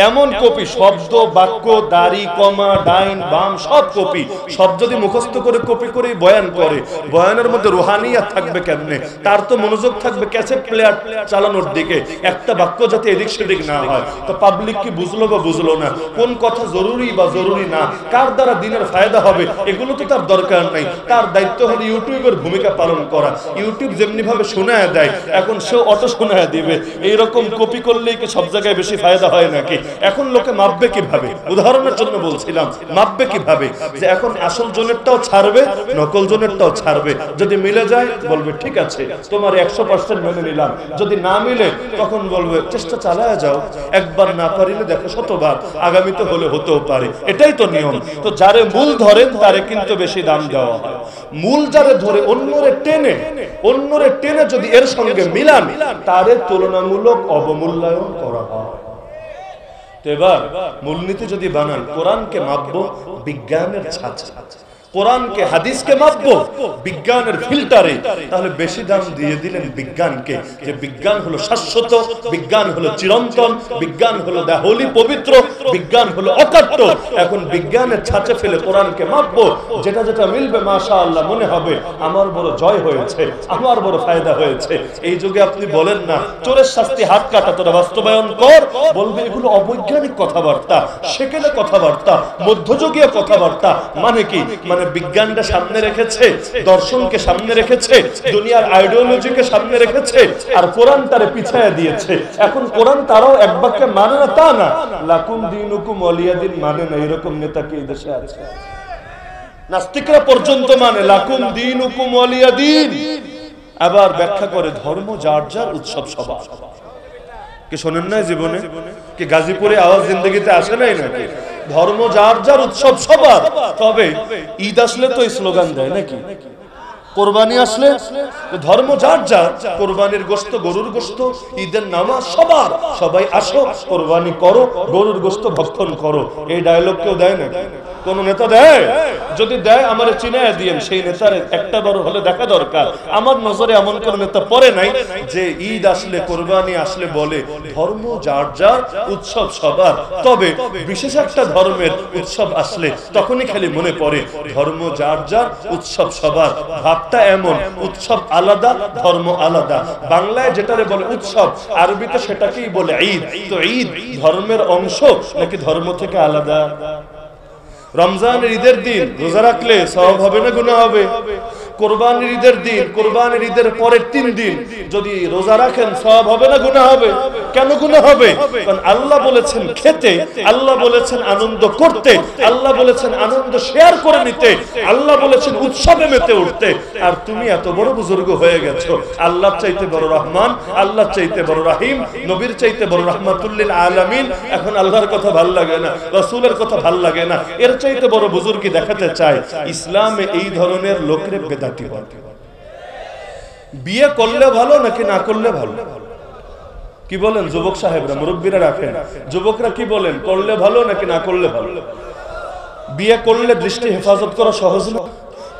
A: এমন কপি, শব্দ বাক্য দাড়ি কমা ডাইন বাম সব কপি, সব যদি মুখস্থ করে কপি করে বয়ান করে, বয়ানের মধ্যে রুহানিয়াত থাকবে কেমনে? তার তো মনোযোগ থাকবে ক্যাসেট প্লেয়ার চালানোর দিকে, একটা বাক্য যাতে এদিক সেদিক না হয়। তো পাবলিক কি বুঝলো বা বুঝলো না, কোন কথা জরুরি বা জরুরি না, কার দ্বারা দিনের ফায়দা হবে, এগুলো তো তার দরকার নাই। তার দায়িত্ব হলো ইউটিউবের ভূমিকা পালন করা। ইউটিউব যেমনি ভাবে শোনায় দেয়, এখন সে অটো শোনায় দিবে। এইরকম কপি করলেই কি সব জায়গায় বেশি ফায়দা হয় নাকি? এখন লোকে মাপবে কিভাবে? উদাহরণের জন্য বলছিলাম, মাপবে কিভাবে? যে এখন আসল জনেরটাও ছাড়বে, নকল জনেরটাও ছাড়বে। যদি মিলে যায় বলবে ঠিক আছে, তোমার 100% মেনে নিলাম। যদি না মিলে তখন বলবে চেষ্টা চালায় যাও, একবার না পারিলে দেখো শতবার, আগামীতে হলে হতেও পারে। এটাই তো নিয়ম। তো যারে মূল ধরেন তারে কিন্তু বেশি দাম দেওয়া হয়। মূল যারে ধরে অন্যরে টেনে যদি এর সঙ্গে মিলান, তারে তুলনামূলক অবমূল্যায়ন করা হয়। তো এবার মূলনীতি যদি বানান, কোরআনকে মাপবো বিজ্ঞানের ছাঁচে, কোরআনকে হাদিসকে মাপবো বিজ্ঞানের ফিল্টারে, তাহলে বেশি দাম দিয়ে দিলেন বিজ্ঞানকে, যে বিজ্ঞান হলো শাশ্বত, বিজ্ঞান হলো চিরন্তন, বিজ্ঞান হলো দেহলি পবিত্র, বিজ্ঞান হলো অকাট্য। এখন বিজ্ঞানের ছাঁচে ফেলে কোরআনকে মাপবো, যেটা যেটা মিলবে মাশাআল্লাহ মনে হবে আমার বড় জয় হয়েছে, আমার বড় ফায়দা হয়েছে। এই যুগে আপনি বলেন না চোরের শাস্তি হাত কাটা, তোরা বাস্তবায়ন কর, বলবে এগুলো অবৈজ্ঞানিক কথাবার্তা, সেকেলে কথাবার্তা, মধ্যযুগীয় কথাবার্তা। মানে কি? মানে বিজ্ঞানটা সামনে রেখেছে, দর্শনকে সামনে রেখেছে, দুনিয়ার আইডিওলজিকে সামনে রেখেছে, আর কোরআন তারে পিছায়া দিয়েছে। এখন কোরআন তারাও এক বাক্যে মানে না তা না, লাকুম দীনুকুম ওয়ালিয়া দিন মানে না, এরকম নেতা কি এই দেশে আছে? নাস্তিকরা পর্যন্ত মানে লাকুম দীনুকুম ওয়ালিয়া দিন। আবার ব্যাখ্যা করে ধর্ম যার যার, উৎসব সবার। কি শোনেন না জীবনে? কি গাজীপুরে আওয়াজ জিন্দেগিতে আসে নাই নাকি? ধর্ম যার যার, উৎসব সবার। তবে ঈদ আসলে তো স্লোগান দেয় নাকি? কোরবানি আসলে ধর্ম যার যার, কোরবানির গোশত, গরুর গোশত, ঈদের নামাজ সবার, সবাই আসো কোরবানি করো, গরুর গোশত ভক্ষণ করো। এই ডায়লগ কেউ দেয় না? কোন নেতা দেয়? যদি দেয় আমারে চিনায় দিয়েন, সেই নেতার একটা বড় হলে দেখা দরকার। আমার নজরে এমন কোন নেতা পড়ে নাই যে ঈদ আসলে, কোরবানি আসলে বলে ধর্ম যার যার, উৎসব সবার। তবে বিশেষ একটা ধর্মের উৎসব আসলে তখনই খালি মনে পড়ে ধর্ম যার যার, উৎসব সবার। ভাবটা এমন, উৎসব আলাদা, ধর্ম আলাদা। বাংলায় যেটারে বলে উৎসব, আরবিতে সেটাকেই বলে ঈদ। তো ঈদ ধর্মের অংশ নাকি ধর্ম থেকে আলাদা? রমজানের ঈদের দিন রোজা রাখলে সওয়াব হবে না গুনাহ হবে? কোরবানির ঈদের দিন, কোরবানির ঈদের পরের 3 দিন যদি রোজা রাখেন সওয়াব হবে না গুনাহ হবে? কেন গুনাহ হবে? কারণ আল্লাহ বলেছেন খেতে, আল্লাহ বলেছেন আনন্দ করতে, আল্লাহ বলেছেন আনন্দ শেয়ার করে নিতে, আল্লাহ বলেছেন উৎসবে মেতে উঠতে। আর তুমি এত বড় বুজুর্গ হয়ে গেছো, আল্লাহর চাইতে বড় রহমান, আল্লাহর চাইতে বড় রহিম, নবীর চাইতে বড় রাহমাতুল্লিল আলামিন। এখন আল্লাহর কথা ভাল লাগে না, রাসূলের কথা ভাল লাগে না, এর চাইতে বড় বুজুর্গি দেখাতে চায়। ইসলামে এই ধরনের লোকের বেদাতি হয়। বিয়ে করলে ভালো নাকি না করলে ভালো? কি বলেন যুবক সাহেবরা, মুরব্বীরা রাখেন, যুবকরা কি বলেন, করলে ভালো নাকি না করলে ভালো? বিয়ে করলে দৃষ্টি হেফাজত করা সহজ না?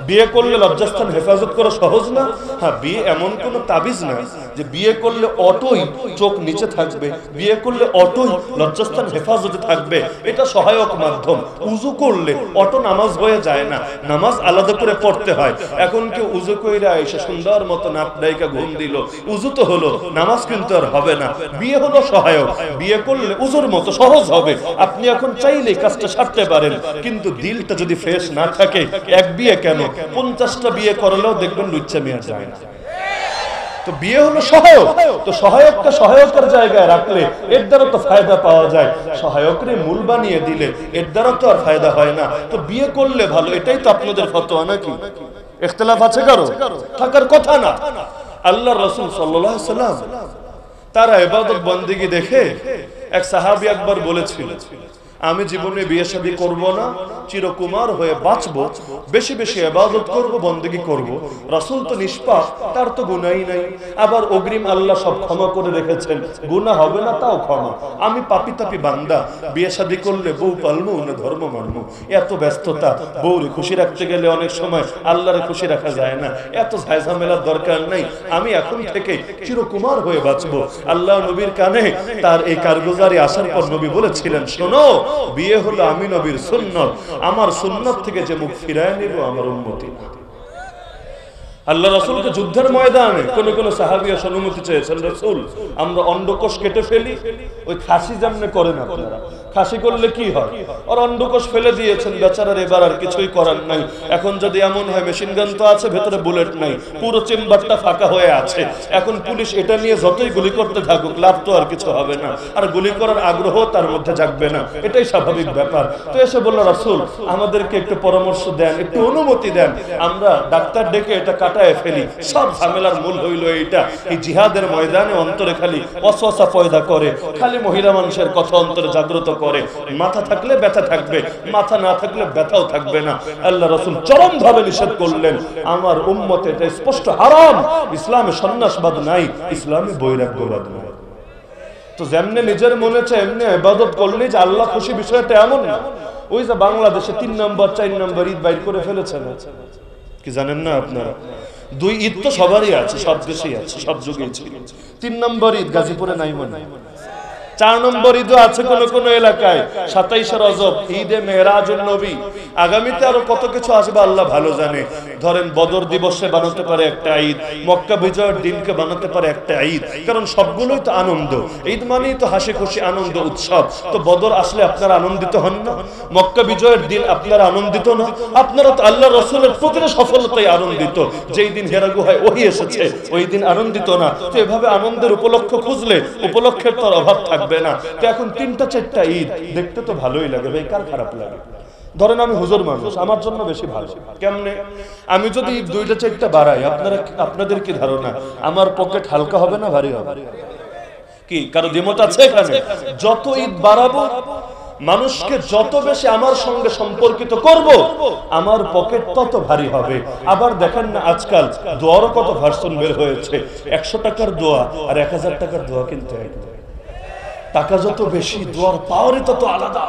A: বিয়ে করলে লজ্জাস্থান হেফাজত করা সহজ না? হ্যাঁ, বিয়ে এমন কোন তাবিজ না যে বিয়ে করলে অটোই চোখ নিচে থাকবে, বিয়ে করলে অটোই লজ্জাস্থান হেফাজতে থাকবে। এটা সহায়ক মাধ্যম। উজু করলে অটো নামাজ হয়ে যায় না, নামাজ আলাদা করে পড়তে হয়। এখন কেউ উজু কইরা এসে সুন্দর মতো নাক ডাইকা ঘুম দিল, উজু তো হলো, নামাজ কিন্তু আর হবে না। বিয়ে হলো সহায়ক, বিয়ে করলে উজুর মতো সহজ হবে। আপনি এখন চাইলে কাজটা সারতে পারেন, কিন্তু দিলটা যদি ফ্রেশ না থাকে, এক বিয়ে কেন 50টা বিয়ে করলেও দেখবেন লুচ্চা মিয়া যায় না। তো বিয়ে হলো সহায়ক। তো সহায়কটা সহায়কের জায়গায় রাখলে এর দ্বারা তো ফায়দা পাওয়া যায়, সহায়করে মূল বানিয়ে দিলে এর দ্বারা তো আর ফায়দা হয় না। তো বিয়ে করলে ভালো, এটাই তো আপনাদের ফতোয়া নাকি? ইখতিলাফ আছে কারো? থাকার কথা না। আল্লাহর রাসূল সাল্লাল্লাহু আলাইহি সাল্লাম তার ইবাদত বন্দেগী দেখে এক সাহাবী একবার বলেছিল, আমি জীবনে বিয়ে শাদী করব না, চিরকুমার হয়ে বাঁচবো, বেশি বেশি ইবাদত করব, বন্দেগী করব। রাসূল তো নিষ্পাপ, তার তো গুনাহই নাই। আবার অগ্রিম আল্লাহ সব ক্ষমা করে রেখেছেন, গুনাহ হবে না তাও ক্ষমা। আমি পাপী তাপী বান্দা, বিয়ে শাদী করলে বউ পালমু না ধর্ম মানমু। এত ব্যস্ততা, বউরে খুশি রাখতে গেলে অনেক সময় আল্লাহরে খুশি রাখা যায় না। এত ঝামেলার দরকার নাই, আমি এখন থেকে চিরকুমার হয়ে বাঁচবো। আল্লাহ নবীর কানে তার এই কারগুজারি আসার পর নবী বলেছিলেন, শোনো, বিয়ে হলো আমি নবীর সুন্নত, আমার সুন্নত থেকে যে মুখ ফিরায় নিব আমার উম্মতি। আল্লাহ রাসূলকে যুদ্ধের ময়দানে কোন কোন সাহাবী অনুমতি চেয়েছেন, রাসূল আমরা অন্ডকোষ কেটে ফেলি, ওই খাসি যেমনে করেন আপনারা, খাসি করলে কি হয়, আর অন্ডকোষ ফেলে দিয়েছেন বেচারার, এবার আর কিছুই করার নাই। এখন যদি এমন হয় মেশিন গান তো আছে, ভেতরে বুলেট নাই, পুরো চেম্বারটা ফাঁকা হয়ে আছে, এখন পুলিশ এটা নিয়ে যতই গুলি করতে থাকুক লাভ তো আর কিছু হবে না, আর গুলি করার আগ্রহ তার মধ্যে জাগবে না, এটাই স্বাভাবিক ব্যাপার। তো এসে বলল, রাসূল আমাদেরকে একটু পরামর্শ দেন, একটু অনুমতি দেন, আমরা ডাক্তার ডেকে এটা কাটায় ফেলি। সব ঝামেলার মূল হইল এইটা, এই জিহাদের ময়দানে অন্তরে খালি ওয়াসওয়াসা পয়দা করে, খালি মহিলা মানুষের কথা অন্তরে জাগ্রত করে। মাথা থাকলে ব্যথা থাকবে, মাথা না থাকলে ব্যথাও থাকবে না। আল্লাহ রাসূল চরম ভাবে নিষেধ করলেন, আমার উম্মতে এটা স্পষ্ট হারাম। ইসলামে সন্ন্যাসবাদ নাই, ইসলামে বৈরাগ্যবাদ নাই। তো যেমনে নিজের মনে চায় এমনি ইবাদত করলে যে আল্লাহ খুশি, বিষয়টা এমন না। ওই যে বাংলাদেশে 3 নম্বর 4 নম্বর ঈদ বাইর করে ফেলেছেন, কি জানেন না আপনারা? 2 ঈদ তো সবারই আছে, সব দেশেই আছে, সব যুগেই ছিল। 3 নম্বর ঈদ গাজীপুরে নাই মনে, 4 নম্বর ঈদও আছে কোন কোন এলাকায়, 27শে রজব, ঈদে মেরাজুন নবী, আগামীতে আরো কত কিছু আসবে আল্লাহ ভালো জানে। ধরেন বদর দিবসে বানাতে পারে একটা ঈদ, মক্কা বিজয়ের দিনকে বানাতে পারে একটা ঈদ, কারণ সবগুলোই তো আনন্দ। ঈদ মানেই তো হাসি খুশি আনন্দ উৎসব। তো বদর আসলে আপনারা আনন্দিত হন না? মক্কা বিজয়ের দিন আপনারা আনন্দিত না? আপনারা তো আল্লাহ রাসূলের প্রতিটা সফলতায় আনন্দিত। যেই দিন হেরা গুহায় ওহী এসেছে ওই দিন আনন্দিত না? তো এভাবে আনন্দের উপলক্ষ খুঁজলে উপলক্ষের তো অভাব থাকবে না। তো এখন 3টা 4টা ঈদ দেখতে তো ভালোই লাগে ভাই, কার খারাপ লাগে? ধরেন আমি হুজুর মানুষ, আমার জন্য বেশি ভালো। কেমনে? আমি যদি 2টা 4টা বাড়াই, আপনাদের কি ধারণা আমার পকেট হালকা হবে না ভারী হবে? কি কারো দ্বিমত আছে এখানে? যত ঈদ বাড়াবো, মানুষকে যত বেশি আমার সঙ্গে সম্পর্কিত করব, আমার পকেট তত ভারী হবে। আবার দেখেন না আজকাল দোয়ারও কত ভার্সন বের হয়েছে, 100 টাকার দোয়া আর 1000 টাকার দোয়া কিনতে হয়। টাকা যত বেশি, দোয়ার পাওয়ারই তত আলাদা।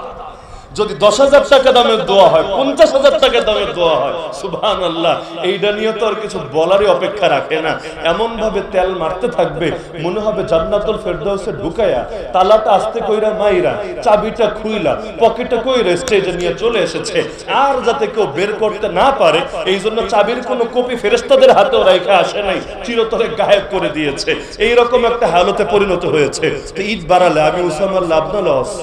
A: যদি 10,000 টাকা দামের দোয়া হয়, 50,000 টাকা দামের দোয়া হয়, সুবহানাল্লাহ, এইটা নিয়ে তো আর কিছু বলারই অপেক্ষা রাখে না। এমন ভাবে তেল মারতে থাকবে মনে হবে জান্নাতুল ফেরদাউসে ঢুকায়া তালাটা আস্তে কইরা মাইরা চাবিটা খুইলা পকেটে কইরা স্টেজে নিয়ে চলে এসেছে, আর যাতে কেউ বের করতে না পারে এই জন্য চাবির কোনো কপি ফেরেশতাদের হাতেও রাখা আসে নাই, চিরতরে গায়েব করে দিয়েছে। এইরকম একটা হালতে পরিণত হয়েছে। তো ঈদ বাড়ালে আমি উসামার লাভ না লস?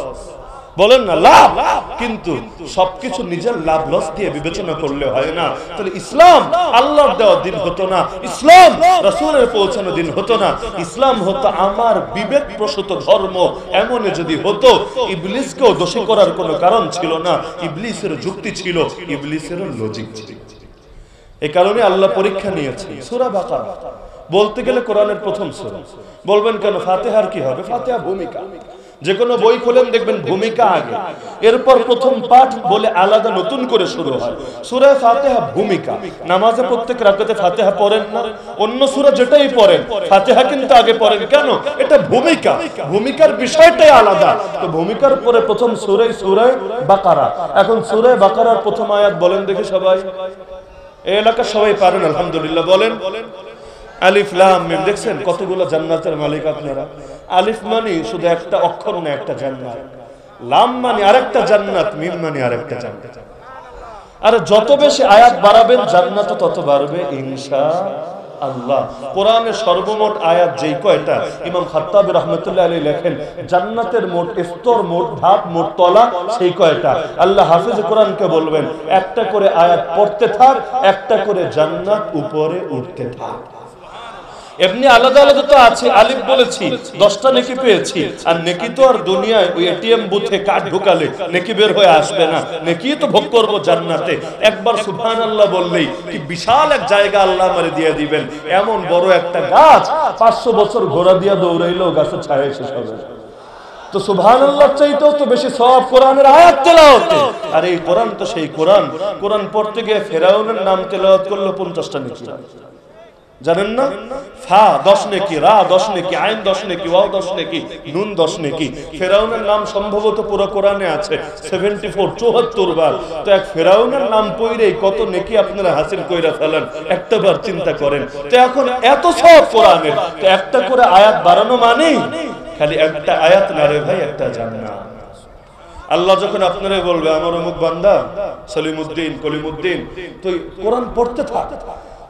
A: বলেন না লাভ, কিন্তু সবকিছু নিজের লাভ লস দিয়ে বিবেচনা করলে হয় না। তাহলে ইসলাম আল্লাহর দেওয়া দিন হতো না, ইসলাম রাসূলের পৌঁছানো দিন হতো না, ইসলাম হতো আমার বিবেক প্রসূত ধর্ম। এমন যদি হতো ইবলিসকেও দোষী করার কোনো কারণ ছিল না। ইবলিসের যুক্তি ছিল, ইবলিসের লজিক ছিল। এই কারণে আল্লাহ পরীক্ষা নিয়েছে। সূরা বাকারা বলতে গেলে কোরআনের প্রথম সূরা। বলবেন কেন? ফাতিহার কি হবে? ফাতিহা ভূমিকা, যে কোনো বই খোলেন দেখবেন ভূমিকা আগে, এরপর প্রথম পাঠ বলে আলাদা নতুন করে শুরু হয়। সূরা ফাতিহা ভূমিকা। নামাজে প্রত্যেক রাকাতে ফাতিহা পড়েন না? অন্য সূরা যেটাই পড়েন ফাতিহা কিন্তু আগে পড়েন কেন? এটা ভূমিকা, ভূমিকার বিষয়টাই আলাদা। তো ভূমিকার পরে প্রথম সূরা বাকারা। এখন সূরা বাকারার প্রথম আয়াত বলেন দেখি সবাই, এই এলাকা সবাই পারেন আলহামদুলিল্লাহ, বলেন আলিফ লাম মিম। দেখছেন কতগুলো জান্নাতের মালিক আপনারা? আলিফ মানে শুধু একটা অক্ষর না, একটা জান্নাত। লাম মানে আরেকটা জান্নাত, মিম মানে আরেকটা জান্নাত। আর যত বেশি আয়াত বাড়াবেন জান্নাত তত বাড়বে ইনশাআল্লাহ। কোরআনের সর্বমোট আয়াত যেই কয়টা, ইমাম খাত্তাবী রাহমাতুল্লাহ আলাইহি লেখেন জান্নাতের মোট স্তর, মোট ধাপ, মোট তলা সেই কয়টা। আল্লাহ হাফেজ কোরআনকে বলবেন একটা করে আয়াত পড়তে থাক, একটা করে জান্নাত উপরে উঠতে থাক। এমনি আলাদা আলাদা তো আছে, আলিফ বলেছি 10টা নেকি পেয়েছি, আর নেকি তো আর দুনিয়ায় ওই এটিএম বুথে কার্ড ঢুকালে নেকি বের হয়ে আসবে না, নেকি তো ভোগ করব জান্নাতে। একবার সুবহানাল্লাহ বললেই কি বিশাল এক জায়গা আল্লাহ আমারে দিয়ে দিবেন। এমন বড় একটা গাছ 500 বছর ঘোড়া দিয়া দৌড়াইলেও গাছের ছায়া শেষ হবে। তো সুবহানাল্লাহ চাইতেও তো বেশি সওয়াব কোরআনের আয়াত তেলাওয়াতে। আর এই কোরআন তো সেই কোরআন, কোরআন পড়তে গিয়ে ফেরাউনের নাম তেলাওয়াত করলে 50টা নেকি, জানেন না? ফা 10 নেকি, রা 10 নেকি, আইন 10 নেকি, ওয়াও 10 নেকি, নুন 10 নেকি। ফেরাউনের নাম সম্ভবত পুরো কোরআনে আছে 74 বার। তো এক ফেরাউনের নাম পড়লেই কত নেকি আপনারা হাসিল কইরা ফেলেন, একটাবার চিন্তা করেন। তো এখন এত সব কোরআনের, তো একটা করে আয়াত বাড়ানো মানে খালি একটা আয়াত না রে ভাই, একটা জান্নাত। আল্লাহ যখন আপনারা বলবে আমার অমুক বান্দা সলিমউদ্দিন কলিমউদ্দিন, তো কোরআন পড়তে থাক,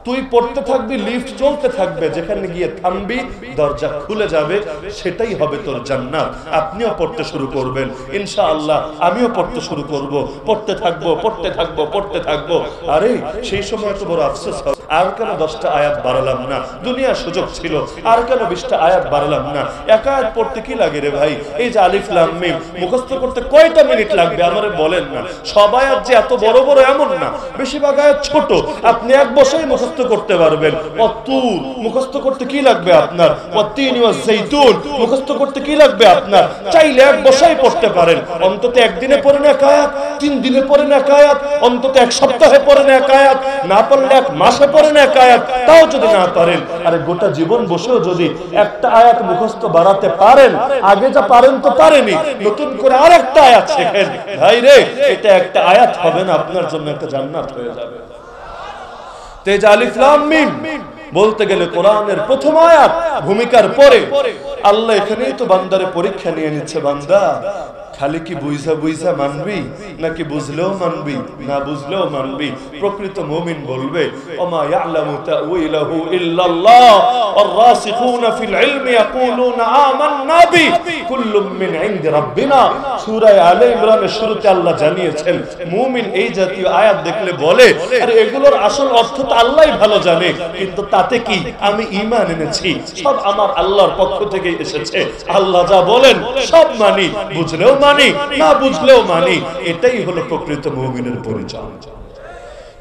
A: তুই পড়তে থাকবি, লিফট চলতে থাকবে, যেখানে গিয়ে থামবি দরজা খুলে যাবে, সেটাই হবে তোর জান্নাত। আপনিও পড়তে শুরু করবেন ইনশাআল্লাহ, আমিও পড়তে শুরু করব, পড়তে থাকবো পড়তে থাকবো পড়তে থাকবো। আরে সেই সময় তো বড় আফসোস হবে, আর কেন 10টা আয়াত বাড়ালাম না, দুনিয়ার সুযোগ ছিল, আর কেন 20টা আয়াত বাড়ালাম না। এক আয়াত পড়তে কি লাগে রে ভাই? এই যে আলিফ লাম মিম মুখস্থ করতে কয়টা মিনিট লাগবে আমারে বলেন না। সব আয়াত যে এত বড় বড় এমন না, বেশিরভাগ আয়াত ছোট, আপনি এক বছরে মুখস্থ করতে পারবেন। ওয়াতুর মুখস্থ করতে কি লাগবে আপনার? ওয়াতিন ওয়াজ যাইতুন মুখস্থ করতে কি লাগবে আপনার? চাইলে এক বছরে পড়তে পারেন, অন্তত একদিনে পড়েন এক আয়াত, 3 দিনে পড়েন এক আয়াত, অন্তত এক সপ্তাহে পড়েন এক আয়াত, না পারলে এক মাসে পড়েন এক আয়াত, তাও যদি না পারেন, আরে গোটা জীবন বসেও যদি একটা আয়াত মুখস্থ বাড়াতে পারেন, আগে যা পারেন তো পারেনি, নতুন করে আরেকটা আয়াত শেখেন, ভাই রে এটা একটা আয়াত হবে না, আপনার জন্য একটা জান্নাত হয়ে যাবে। তেজ আলিফ লাম মিম বলতে গেলে কোরআনের প্রথম আয়াত, ভূমিকার পরে আল্লাহ এখানেই তো বান্দারে পরীক্ষা নিয়ে নিচ্ছে। বান্দা খালি কি বুঝা বুঝা মানবি, নাকি বুঝলেও মানবি, না বুঝলেও মানবি? প্রকৃত মুমিন বলবে ওমা ইয়ালামু তাউইলাহু ইল্লাল্লাহ ওয়ার রাসিখুনা ফিল ইলমি ইয়াকুলুনা আমান্না বি কুল্লুম মিন ইনদি রাব্বিনা। সূরা আলে ইমরানের শুরুতে আল্লাহ জানিয়েছেন, মুমিন এই জাতীয় আয়াত দেখলে বলে আরে এগুলোর আসল অর্থ তো আল্লাহই ভালো জানে, কিন্তু তাতে কি, আমি ঈমান এনেছি, সব আমার আল্লাহর পক্ষ থেকে এসেছে, আল্লাহ যা বলেন সব মানি, বুঝলেও মানি, না বুঝলেও মানি। এটাই হলো প্রকৃত মুমিনের পরিচয়।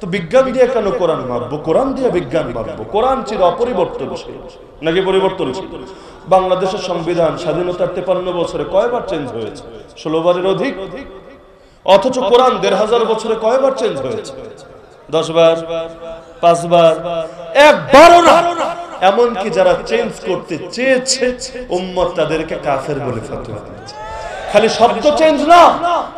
A: তো বিজ্ঞান দিয়ে কেন কোরআন মানবো? কোরআন দিয়ে বিজ্ঞান মানবো। কোরআন চির অপরিবর্তনশীল নাকি পরিবর্তনশীল? বাংলাদেশের সংবিধান স্বাধীনতার 53 বছরে কয়বার চেঞ্জ হয়েছে? 16 বারের অধিক। অথচ কোরআন 1500 বছরে কয়বার চেঞ্জ হয়েছে? 10 বার, 5 বার, একবারও না। এমনকি যারা চেঞ্জ করতে চেয়েছে উম্মত তাদেরকে কাফের বলে ফতোয়া দিয়েছে। খালি শব্দ চেঞ্জ না,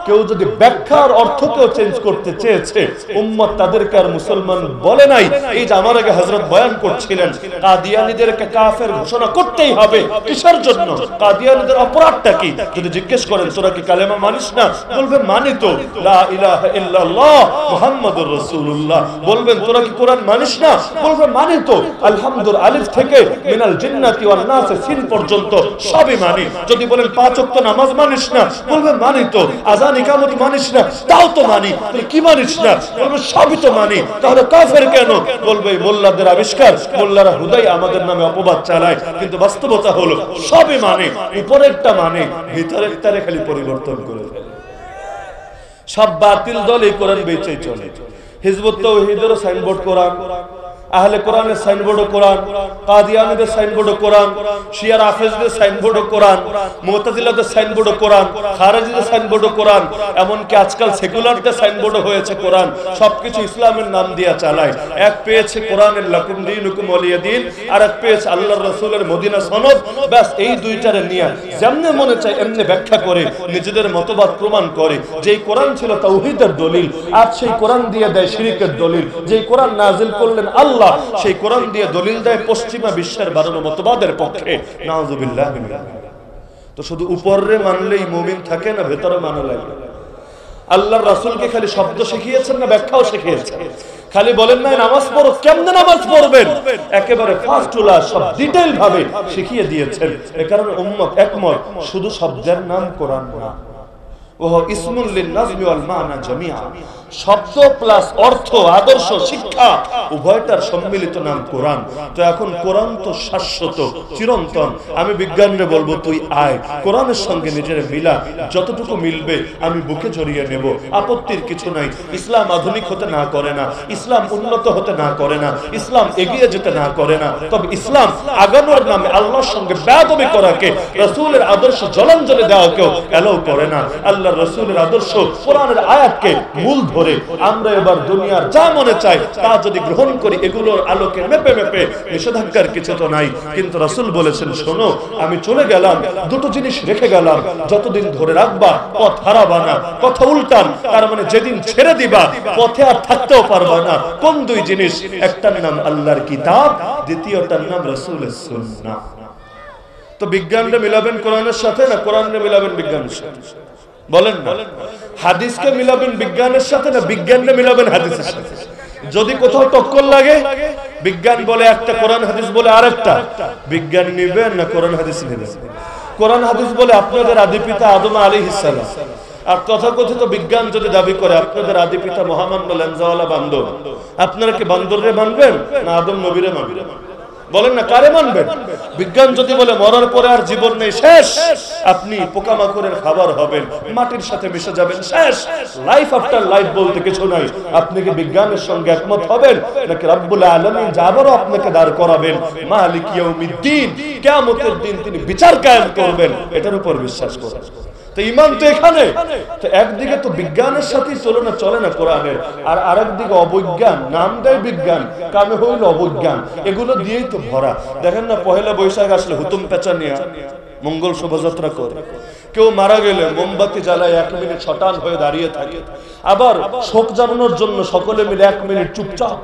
A: কেউ যদি ব্যাখ্যার অর্থকেও চেঞ্জ করতে চেয়েছে উম্মত তাদেরকে আর মুসলমান বলে নাই। এই যে আমার আগে হযরত বয়ান করছিলেন, কাদিয়ানীদেরকে কাফের ঘোষণা করতেই হবে। কিসের জন্য? কাদিয়ানীদের অপরাধটা কি? যদি জিজ্ঞেস করেন তোরা কি কালেমা মানিস না, বলবে মানি তো, লা ইলাহা ইল্লাল্লাহ মুহাম্মাদুর রাসূলুল্লাহ। বলবেন তোরা কি কোরআন মানিস না, বলবে মানি তো, আলহামদুল আলিফ থেকে মিনাল জিন্নাতি ওয়ান নাস সিন পর্যন্ত সবই মানি। যদি বলেন 5 ওয়াক্ত নামাজ মানিস না, বলবে মানি তো। আযান ইকামত মানিস না, তাও তো মানি। তাহলে কি মানিস না? বলবে সবই তো মানি। তাহলে কাফের কেন? বলবে মোল্লাদের আবিষ্কার, মোল্লারা হুদাই আমাদের নামে অপবাদ চালায়, কিন্তু বাস্তবতা হলো সবই মানে, উপরেরটা মানে, ভিতরেরটারে খালি পরিবর্তন করে ফেলে। সব বাতিল দলই কোরআন বেচে চলে। হিজবুত তাওহীদেরও সাইনবোর্ড কোরআন, আহলে কোরআনের সাইনবোর্ডও কোরআন, কাদিয়ানীদের সাইনবোর্ডও কোরআন, শিয়া রাফেজদের সাইনবোর্ডও কোরআন, মুতাজিলাদের সাইনবোর্ডও কোরআন, খারেজিদের সাইনবোর্ডও কোরআন, এমনকি আজকাল সেকুলারদের সাইনবোর্ডও হয়েছে কোরআন। সবকিছু ইসলামের নাম দিয়ে চালায়। এক পেয়েছে কোরআনের লাকুম দীনুকুম ওয়ালিয়া দীন, আর এক পেয়েছে আল্লাহর রাসূলের মদিনা সনদ। ব্যাস এই দুইটারে নিয়ে যেমনে মনে চায় এমনি ব্যাখ্যা করে নিজেদের মতবাদ প্রমাণ করে। যেই কোরআন ছিল তাওহীদের দলিল, আজ সেই কোরআন দিয়ে দেয় শিরকের দলিল। যেই কোরআন নাজিল করলেন আল্লাহ, সেই কোরআন দিয়ে দলিল দেয় পশ্চিমা বিশ্বের বানানো মতবাদের পক্ষে। নাউযুবিল্লাহ। তো শুধু উপরে মানলেই মুমিন থাকে না, ভেতরে মানা লাগে। আল্লাহর রাসূলকে খালি শব্দ শিখিয়েছেন না ব্যাখ্যাও শিখিয়েছেন? খালি বলেন না নামাজ পড়ো, কেমনে নামাজ পড়বেন, একেবারে ফার্স্ট টু লাস্ট সব ডিটেইল ভাবে শিখিয়ে দিয়েছেন। এ কারণে উম্মত একমত, শুধু শব্দের নাম কোরআন না, ওহ ইসমুল লিন-নাজমি ওয়াল মা'না জামিআ। শব্দ প্লাস অর্থ, আদর্শ, শিক্ষা উভয়টার সম্মিলিত নাম কোরআন। তো এখন কোরআন তো শাশ্বত, চিরন্তন। আমি বিজ্ঞানরে বলবো তুই আয়, কোরআনের সঙ্গে নিজের মিলা, যতটুকু মিলবে আমি বুকে জড়িয়ে নেব, আপত্তির কিছু নাই। ইসলাম আধুনিক হতে না করে না, ইসলাম উন্নত হতে না করে না, ইসলাম এগিয়ে যেতে না করে না। তবে ইসলাম আগানোর নামে আল্লাহর সঙ্গে বেয়াদবি করাকে, রাসূলের আদর্শ জলাঞ্জলি দেওয়াকেও এলাও করে না। আল্লাহর রাসূলের আদর্শ কোরআনের আয়াতকে মূল ধরে আমরা এবার দুনিয়ার যা মনে চাই তা যদি গ্রহণ করি, এগুলোর আলোকে মেপে মেপে, নিষেধাজ্ঞার কিছু তো নাই। কিন্তু রাসূল বলেছেন শোনো, আমি চলে গেলাম, দুটো জিনিস রেখে গেলাম, যতদিন ধরে রাখবা পথ হারাবা না। কথা উল্টান, তার মানে যেদিন ছেড়ে দিবা পথে আর থাকতেও পারবা না। কোন দুই জিনিস? একটার নাম আল্লাহর কিতাব, দ্বিতীয়টার নাম রাসূলের সুন্নাহ। তো বিজ্ঞানরে মিলাবেন কোরআনের সাথে না কোরআনরে মিলাবেন বিজ্ঞানের সাথে? বলেন না। হাদিসকে মিলাবেন বিজ্ঞানের সাথে না বিজ্ঞানকে মিলাবেন হাদিসের সাথে? যদি কোথাও টক্কর লাগে বিজ্ঞান বলে একটা, কোরআন হাদিস বলে আরেকটা। বিজ্ঞান নিবেন না কোরআন হাদিস নেবেন? কোরআন হাদিস বলে আপনাদের আদি পিতা আদম আলাইহিস সালাম, আর তথাকথিত বিজ্ঞান যদি দাবি করে আপনাদের আদি পিতা মহামান্য লেঞ্জাওয়ালা বান্দর, আপনারা কি বান্দরে মানবেন না আদম নবীরে মানবেন? বলেন না, কারে মানবেন? বিজ্ঞান যদি বলে মরার পরে আর জীবন নেই, শেষ, আপনি পোকামাকড়ের খাবার হবেন, মাটির সাথে মিশে যাবেন, শেষ, লাইফ আফটার লাইফ বলতে কিছু নাই। আপনি কি বিজ্ঞানের সঙ্গে একমত হবেন নাকি রব্বুল আলামিন আবারও আপনাকে দাঁড় করাবেন মালিক ইয়াউমিদ্দিন, কিয়ামতের দিন তিনি বিচার কায়েম করবেন, এটার উপর বিশ্বাস করেন? তো ঈমান তো এখানে। তো একদিকে তো বিজ্ঞানের সাথে চলে না কোরআনের, আর আরেকদিকে অবৈজ্ঞান, নাম দেয় বিজ্ঞান, কামে হইল অবৈজ্ঞান, এগুলো দিয়েই তো ভরা। দেখেন না, পহেলা বৈশাখ আসলে হুতুম পেঁচা নিয়ে মঙ্গল শোভাযাত্রা করে, কেউ মারা গেলে মোমবাতি জ্বালায় 1 মিনিট শটান হয়ে দাঁড়িয়ে থাকে, আবার শোক জানানোর জন্য সকলে মিলে 1 মিনিট চুপচাপ,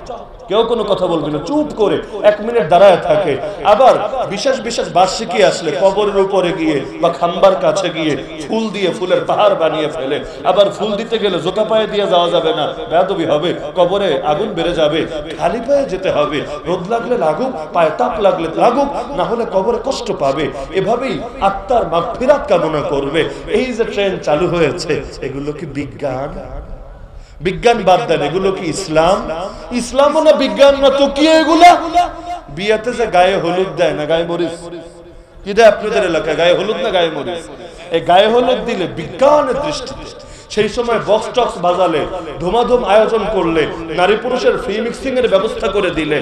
A: কেউ কোনো কথা বলবে না, চুপ করে 1 মিনিট দাঁড়ায় থাকে। আবার বিশেষ বিশেষ বার্ষিকী আসলে কবরের উপরে গিয়ে বা খাম্বার কাছে গিয়ে ফুল দিয়ে ফুলের পাহাড় বানিয়ে ফেলে। আবার ফুল দিতে গেলে জুতা পায়ে দিয়ে যাওয়া যাবে না, বেয়াদবি হবে, কবরে আগুন বেড়ে যাবে, খালি পায়ে যেতে হবে, রোদ লাগলে লাগুক, পায়ে তাপ লাগলে লাগুক, না হলে কবরে কষ্ট পাবে। এভাবেই আত্মার মাগফিরাত কামনা করবে। এই যে ট্রেন চালু হয়েছে, এগুলো কি বিজ্ঞান? বিজ্ঞান বাদ দেন, এগুলো কি ইসলাম? ইসলামও না, বিজ্ঞান না, তো কি এগুলা? বিয়াতে যে গায়ে হলুদ দেয় না গায়ে মরিচ, কি দেয় আপনাদের এলাকায়? গায়ে হলুদ না গায়ে মরিচ? এই গায়ে হলুদ দিলে বিজ্ঞানের দৃষ্টিতে, সেই সময় বক্স টক্স বাজালে, ধুমাধুম আয়োজন করলে, নারী পুরুষের ফ্রি মিক্সিং এর ব্যবস্থা করে দিলে,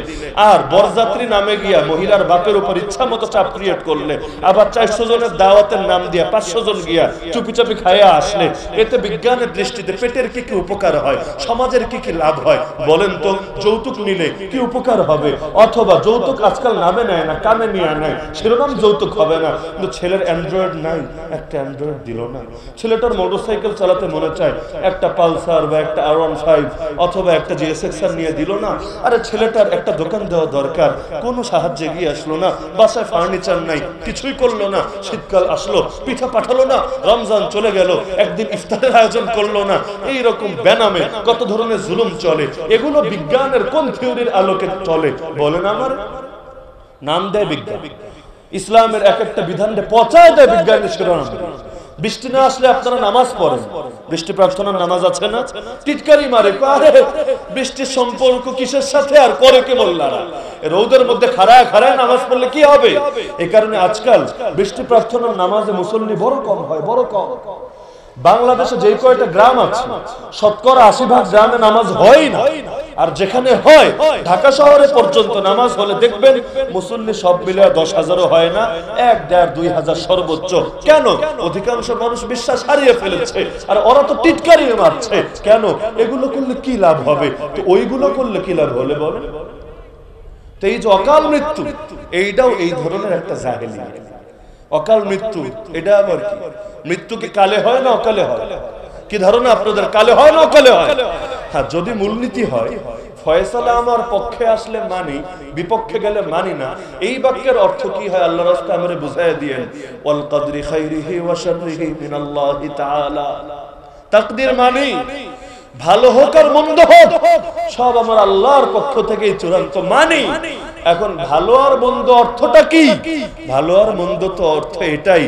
A: আর বরযাত্রী নামে গিয়া মহিলার বাপের উপর ইচ্ছা মতো চাপ ক্রিয়েট করলে, আবার 400 জনের দাওয়াতের নাম দিয়া 500 জন গিয়া চুপি চাপি খাইয়া আসলে, এতে বিজ্ঞানের দৃষ্টিতে পেটের কি কি উপকার হয়, সমাজের কি কি লাভ হয় বলেন তো? যৌতুক নিলে কি উপকার হবে? অথবা যৌতুক আজকাল নামে নেয় না, কামে নিয়ে নেয়, শিরোনাম যৌতুক হবে না, কিন্তু ছেলের অ্যান্ড্রয়েড নাই, একটা অ্যান্ড্রয়েড দিল না। ছেলেটার মোটরসাইকেল চালাতে মনে চায়, একটা পালসার বা একটা R15 অথবা একটা GSX-R নিয়ে দিল না। আরে ছেলেটার একটা দোকান দেওয়া দরকার, কোনো সাহায্যে গিয়ে আসলো না, বাসায় ফার্নিচার নাই, কিছুই করলো না, শীতকাল আসলো, পিঠা পাঠালো না, রমজান চলে গেল, একদিন ইফতারের আয়োজন করলো না। এই রকম বেনামে কত ধরনের জুলুম চলে, এগুলো বিজ্ঞানের কোন থিওরির আলোকে চলে বলেন? আমার নাম দেয় বিজ্ঞান, ইসলামের এক একটা বিধানকে পচায় দেয় বিজ্ঞানের শিরোনাম। বৃষ্টি না আসলে আপনারা নামাজ পড়েন, বৃষ্টি প্রার্থনার নামাজ আছে না? টিটকারি মারে, আরে বৃষ্টির সম্পর্ক কিসের সাথে, আর করে কে মোল্লারা? রোদের মধ্যে খাড়ায় খাড়ায় নামাজ পড়লে কি হবে? এই কারণে আজকাল বৃষ্টি প্রার্থনার নামাজে মুসল্লি বড় কম হয়, বড় কম। বাংলাদেশে যে কয়টা গ্রাম আছে, শতকরা 80% গ্রামে নামাজ হয় না। আর যেখানে হয়, ঢাকা শহরে পর্যন্ত নামাজ হলে দেখবেন মুসল্লি সব মিলে 10,000ও হয় না, 1,500 2,000 সর্বোচ্চ। কেন? অধিকাংশ মানুষ বিশ্বাস হারিয়ে ফেলেছে, আর ওরা তো টিটকারি মারছে। কেন? এগুলো করলে কি লাভ হবে? তো ওইগুলো করলে কি লাভ হলে বলেন? তো এই যে অকাল মৃত্যু, এইটাও এই ধরনের একটা জাহেলিয়াত। অকাল মৃত্যু এটা আবার কি? মৃত্যু কি কালে হয় না অকালে হয়? কি ধারণা আপনাদের? কালে হয় না অকালে হয়? হ্যাঁ, যদি মূলনীতি হয়, ফয়সালা আমার পক্ষে আসলে মানি, বিপক্ষে গেলে মানি না, এই বাক্যের অর্থ কি হয় আল্লাহ রাস্তায় আমারে বুঝাইয়া দিয়েন। ওয়াল কদরি খাইরিহি ওয়া শাররিহি মিনাল্লাহি তাআলা। তাকদীর মানি, ভালো হোক আর মন্দ হোক, সব আমার আল্লাহর পক্ষ থেকেই চূড়ান্ত মানি। এখন ভালো আর মন্দ অর্থটা কি? ভালো আর মন্দ তো অর্থ এটাই,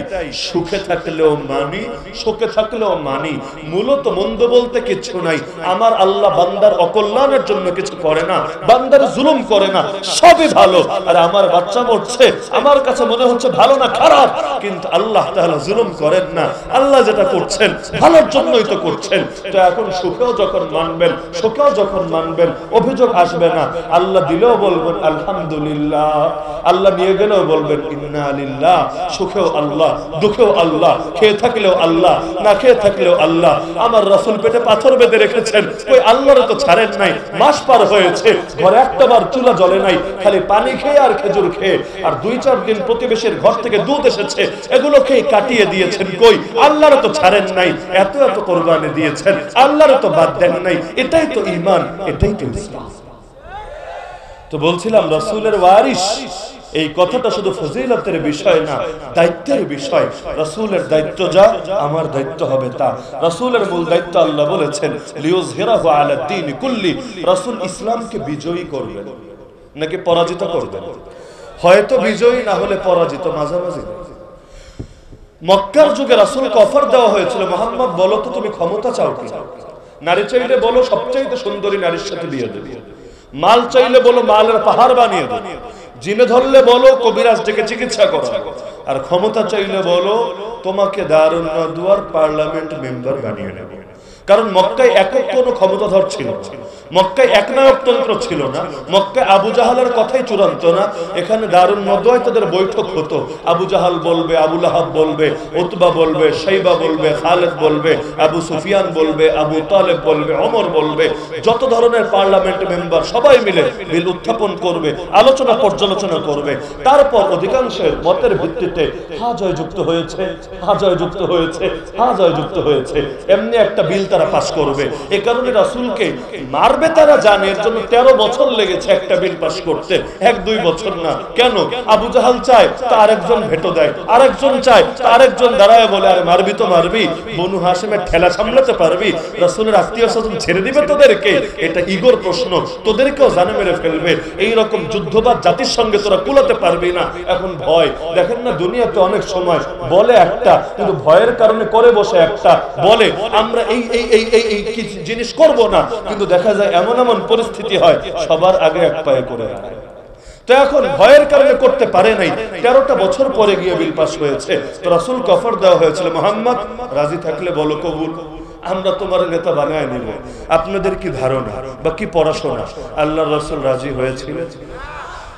A: সুখে থাকলেও মানি, সুখে থাকলেও মানি। মূলত মন্দ বলতে কিছু নাই। আমার আল্লাহ বান্দার অকল্যাণের জন্য কিছু করে না, বান্দার জুলুম করে না, সবই ভালো। আর আমার বাচ্চা মরছে, আমার কাছে মনে হচ্ছে ভালো না খারাপ, কিন্তু আল্লাহ তাআলা জুলুম করেন না। আল্লাহ যেটা করছেন ভালোর জন্যই তো করছেন। তো এখন সুখেও যখন মানবেন, সুখেও যখন মানবেন, অভিযোগ আসবে না। আল্লাহ দিলেও বলবেন আলহামদুলিল্লাহ, আল্লাহ নিয়ে গেলেও বলবেন ইন্না লিল্লাহ। সুখেও আল্লাহ, দুঃখেও আল্লাহ, খেয়ে থাকলেও আল্লাহ, না খেয়ে থাকলেও আল্লাহ। আমার রাসূল পেটে পাথর বেঁধে রেখেছেন, ওই আল্লাহর তো ছাড়েন নাই। মাস পার হয়েছে, ঘরে একটাবার চুলা জ্বলে নাই, খালি পানি খেয়ে আর খেজুর খেয়ে, আর 2-4 দিন প্রতিবেশীর ঘর থেকে দুধ এসেছে, এগুলো খেয়ে কাটিয়ে দিয়েছেন। কই আল্লাহর তো ছাড়েন নাই। এত এত কোরবানি দিয়েছেন, আল্লাহর তো বাদ দেন নাই। এটাই তো ঈমান, এটাই তো ইসলাম। তো বলছিলাম রাসূলের ওয়ারিস, এই কথাটা শুধু ফজিলতের বিষয় না, দায়িত্বের বিষয়। রাসূলের দায়িত্ব যা, আমার দায়িত্ব হবে তা। রাসূলের মূল দায়িত্ব আল্লাহ বলেছেন লিয়ুযহিরাহু আলা দ্বীনি কুল্লি, রাসূল ইসলামকে বিজয়ী করবেন। নাকি পরাজিত করবেন? হয়তো বিজয়ী, না হলে পরাজিত, মাঝামাঝি। মক্কার যুগে রাসূলকে অফার দেওয়া হয়েছিল, মুহাম্মদ বলো তো তুমি ক্ষমতা চাও কি? নারী চাইলে বলো সবচাইতে সুন্দরী নারীর সাথে বিয়ে দেবে, মাল চাইলে বলো মালের পাহাড় বানিয়ে দেবে, জিনে ধরলে বলো কবিরাজ ডেকে চিকিৎসা করো, আর ক্ষমতা চাইলে বলো তোমাকে দারুন নাদওয়ার পার্লামেন্ট মেম্বার বানিয়ে নেব। কারণ মক্কায় একক কোনো ক্ষমতাধর ছিল না, মক্কায় একনায়কতন্ত্র ছিল না, মক্কায় আবু জাহালের কথাই চূড়ান্ত না। এখানে দারুন নাদওয়ায় তাদের বৈঠক হতো, আবু জাহাল বলবে, আবু লাহাব বলবে, উতবা বলবে, শাইবা বলবে, খালেদ বলবে, আবু সুফিয়ান বলবে, আবু তালেব বলবে, ওমর বলবে, যত ধরনের পার্লামেন্ট মেম্বার সবাই মিলে বিল উত্থাপন করবে, আলোচনা পর্যালোচনা করবে। তারপর অধিকাংশের মতের ভিত্তিতে হা জয়যুক্ত হয়েছে, হা জয়যুক্ত হয়েছে, হা জয়যুক্ত হয়েছে, এমনি একটা বিল তারা পাস করবে। এ কারণে রাসূলকে মারবে তারা জানে, এর জন্য 13 বছর লেগেছে একটা বিল পাস করতে, 1-2 বছর না। কেন? আবু জাহাল চায় তো আরেকজন ভেটো দেয়, আরেকজন চায় তো আরেকজন দাঁড়ায় বলে আরে মারবি তো মারবি, বনু হাশিমের ঠেলা সামলাতে পারবি, রাসূলের আত্মীয়-স্বজন ছেড়ে দিবে তোদেরকে, এটা ইগোর প্রশ্ন, তোদেরকেও জানে মেরে ফেলবে, এই রকম যুদ্ধবাদ জাতির সঙ্গে তোরা কুলাতে পারবি না। এখন ভয়, দেখেন না দুনিয়াতে অনেক সময় বলে একটা, কিন্তু ভয়ের কারণে করে বসে একটা, বলে আমরা এই জিনিস করব না, কিন্তু দেখা যায় এমন এমন পরিস্থিতি হয় সবার আগে এক পায়ে করে আয়। তো এখন ভয়ের কারণে করতে পারে নাই, 13টা বছর পরে গিয়ে বিল পাস হয়েছে। তো রাসূলকে অফার দেওয়া হয়েছিল, মুহাম্মদ রাজি থাকলে বলো কবুল, আমরা তোমার নেতা বানায় নিব। আপনাদের কি ধারণা বা কি পড়াশোনা, আল্লাহর রাসূল রাজি হয়েছিলেন?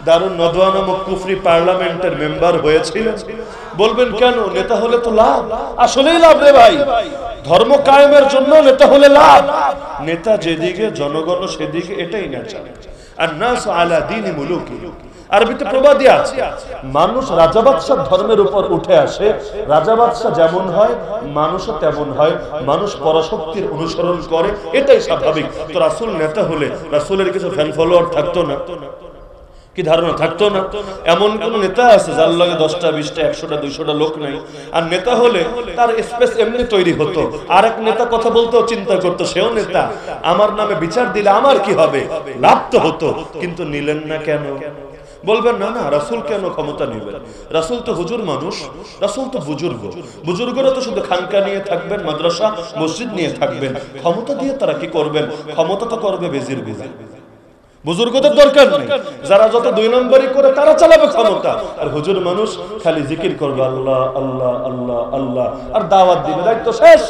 A: দারুন নাদওয়া নামক কুফরি পার্লামেন্টের মেম্বার হয়েছিলেন। বলবেন কেন? নেতা হলে তো লাভ, আসলেই লাভ রে ভাই, ধর্ম কায়েমের জন্য নেতা হলে লাভ। নেতা যেদিকে জনগণ সেদিকে, এটাই নেচার। আর নাস আলা দীনি মুলুকি, আরবিতে প্রবাদই আছে, মানুষ রাজা বাদশার ধর্মের উপর উঠে আসে, রাজা বাদশা যেমন হয় মানুষও তেমন হয়, মানুষ পরাশক্তির অনুসরণ করে, এটাই স্বাভাবিক। তো রাসূল নেতা হলে রাসূলের কিছু ফ্যান ফলোয়ার থাকতো না? কি ধারণা থাকতো না? এমন কোন নেতা আছে যার লগে 10টা 20টা 100টা 200টা লোক নাই? আর নেতা হলে তার স্পেস এমনি তৈরি হতো, আরেক নেতা কথা বলতেও চিন্তা করতো সেও নেতা, আমার নামে বিচার দিলে আমার কি হবে, লাভ তো হতো। কিন্তু নিলেন না কেন? বলবেন না না রাসূল কেন ক্ষমতা নেবেন? রাসূল তো হুজুর মানুষ, রাসূল তো বুজুর্গ, বুজুর্গরা তো শুধু খানকা নিয়ে থাকবেন, মাদ্রাসা মসজিদ নিয়ে থাকবেন, ক্ষমতা দিয়ে তারা কি করবেন? ক্ষমতা তো করবে বেজির বেজির, বুজুর্গদের দরকার নেই, যারা যত 2 নম্বরই করে তারা চালাবে ক্ষমতা। আর হুজুর মানুষ খালি জিকির করবে আল্লাহ আল্লাহ আল্লাহ আল্লাহ, আর দাওয়াত দিবে, দায়িত্ব শেষ।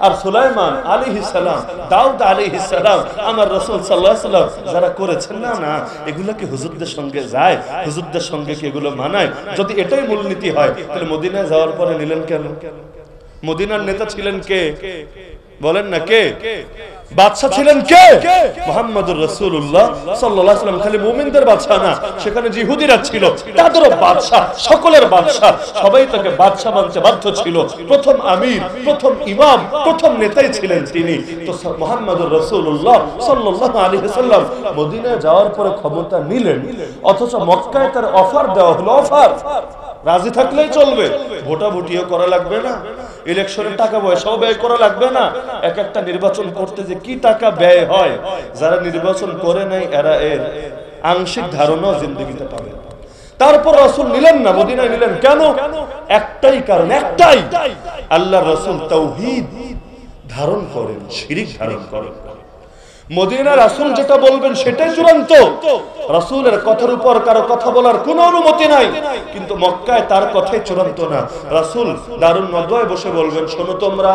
A: আর সুলাইমান আলাইহিস সালাম, দাউদ আলাইহিস সালাম, আমার রাসূল সাল্লাল্লাহু আলাইহি ওয়াসাল্লাম যারা করেছেন না না, এগুলো কি হুজুরদের সঙ্গে যায়? হুজুরদের সঙ্গে কি এগুলো মানায়? যদি এটাই মূলনীতি হয় তাহলে মদিনায় যাওয়ার পরে নিলেন কেন? মদিনার নেতা ছিলেন কে? বলেন না কে? বাদশা ছিলেন কে? মুহাম্মদুর রাসূলুল্লাহ সাল্লাল্লাহু আলাইহি ওয়াসাল্লাম। খালি মুমিনদের বাদশা না, সেখানে ইহুদিরা ছিল, তাদেরও বাদশা, সকলের বাদশা, সবাই তাকে বাদশা মানতে বাধ্য ছিল। প্রথম আমির, প্রথম ইমাম, প্রথম নেতাই ছিলেন তিনি। তো মুহাম্মদুর রাসূলুল্লাহ সাল্লাল্লাহু আলাইহি ওয়াসাল্লাম মদিনায় যাওয়ার পরে ক্ষমতা নিলেন, অথচ মক্কায় তার অফার দেওয়া হলো, অফার রাজি থাকলেই চলবে, ভোটাভুটিও করা লাগবে না, ইলেকশনের টাকা পয়সাও ব্যয় করা লাগবে না। এক একটা নির্বাচন করতে যে কি টাকা ব্যয় হয়, যারা নির্বাচন করে নাই এরা এর আংশিক ধারণাও জিন্দেগিতে পাবে। তারপর রাসূল নিলেন না, মদিনায় নিলেন কেন? একটাই কারণ, একটাই, আল্লাহর রাসূল তাওহীদ ধারণ করেন, শিরক ধারণ করেন। মদিনার রাসূল যেটা বলবেন সেটাই চূড়ান্ত, রাসূলের কথার উপর কারো কথা বলার কোনো অনুমতি নাই। কিন্তু মক্কায় তার কথাই চূড়ান্ত না। রাসূল দারুন নাদওয়ায় বসে বলবেন, শোনো তোমরা,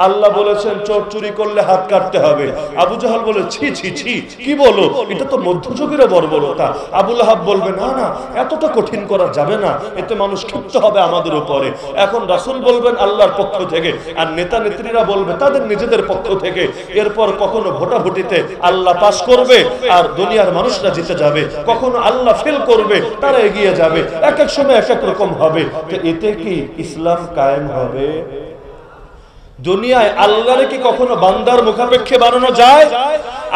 A: আল্লাহ বলেছেন চোর চুরি করলে হাত কাটতে হবে। আবু জাহাল বলে ছি ছি ছি, কি বলো, এটা তো মধ্যযুগের বর্বরতা। আবু লাহাব বলবে না না, এতটা কঠিন করা যাবে না, এতে মানুষ ক্ষিপ্ত হবে আমাদের উপরে। এখন রাসূল বলবেন আল্লাহর পক্ষ থেকে, আর নেতা নেত্রীরা বলবে তাদের নিজেদের পক্ষ থেকে। এরপর কখনো ভোটাভুটি আল্লাহ পাস করবে আর দুনিয়ার মানুষরা জিতে যাবে, কখনো আল্লাহ ফেল করবে, তারা এগিয়ে যাবে, এক এক সময় এক এক রকম হবে। তো এতে কি ইসলাম কায়েম হবে? দুনিয়ায় আল্লাহরে কি কখনো বান্দার মুখাপেক্ষে বানানো যায়?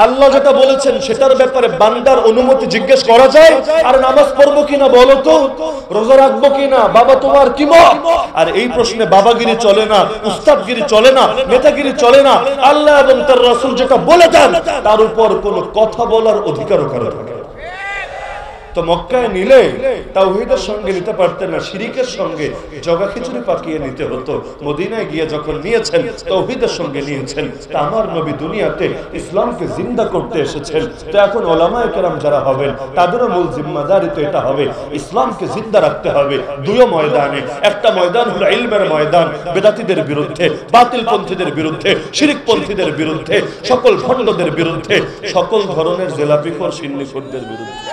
A: আল্লাহ যেটা বলেছেন সেটার ব্যাপারে বান্দার অনুমতি জিজ্ঞেস করা যায়? আর নামাজ পড়বো কিনা বলো তো, রোজা রাখবো কিনা, বাবা তোমার কি মত? আর এই প্রশ্নে বাবাগিরি চলে না, উস্তাদগিরি চলে না, নেতাগিরি চলে না। আল্লাহ এবং তার রাসূল যেটা বলে দেন তার উপর কোনো কথা বলার অধিকারও কারো থাকে না। তো মক্কায় নিলে তাওহীদের সঙ্গে নিতে পারতেন না, শিরিকের সঙ্গে জগা খিচুড়ি পাকিয়ে নিতে হতো। মদিনায় গিয়ে যখন নিয়েছেন, তাওহীদের সঙ্গে নিয়েছেন। তা আমার নবী দুনিয়াতে ইসলামকে জিন্দা করতে এসেছেন। তো এখন ওলামায়ে কেরাম যারা হবেন তাদেরও মূল জিম্মাদারি তো এটা হবে, ইসলামকে জিন্দা রাখতে হবে দুই ময়দানে। একটা ময়দান হলো ইলমের ময়দান, বেদাতীদের বিরুদ্ধে, বাতিল পন্থীদের বিরুদ্ধে, শিরিক পন্থীদের বিরুদ্ধে, সকল ভণ্ডদের বিরুদ্ধে, সকল ধরনের জেলাপিখোর সিন্নিখোরদের বিরুদ্ধে।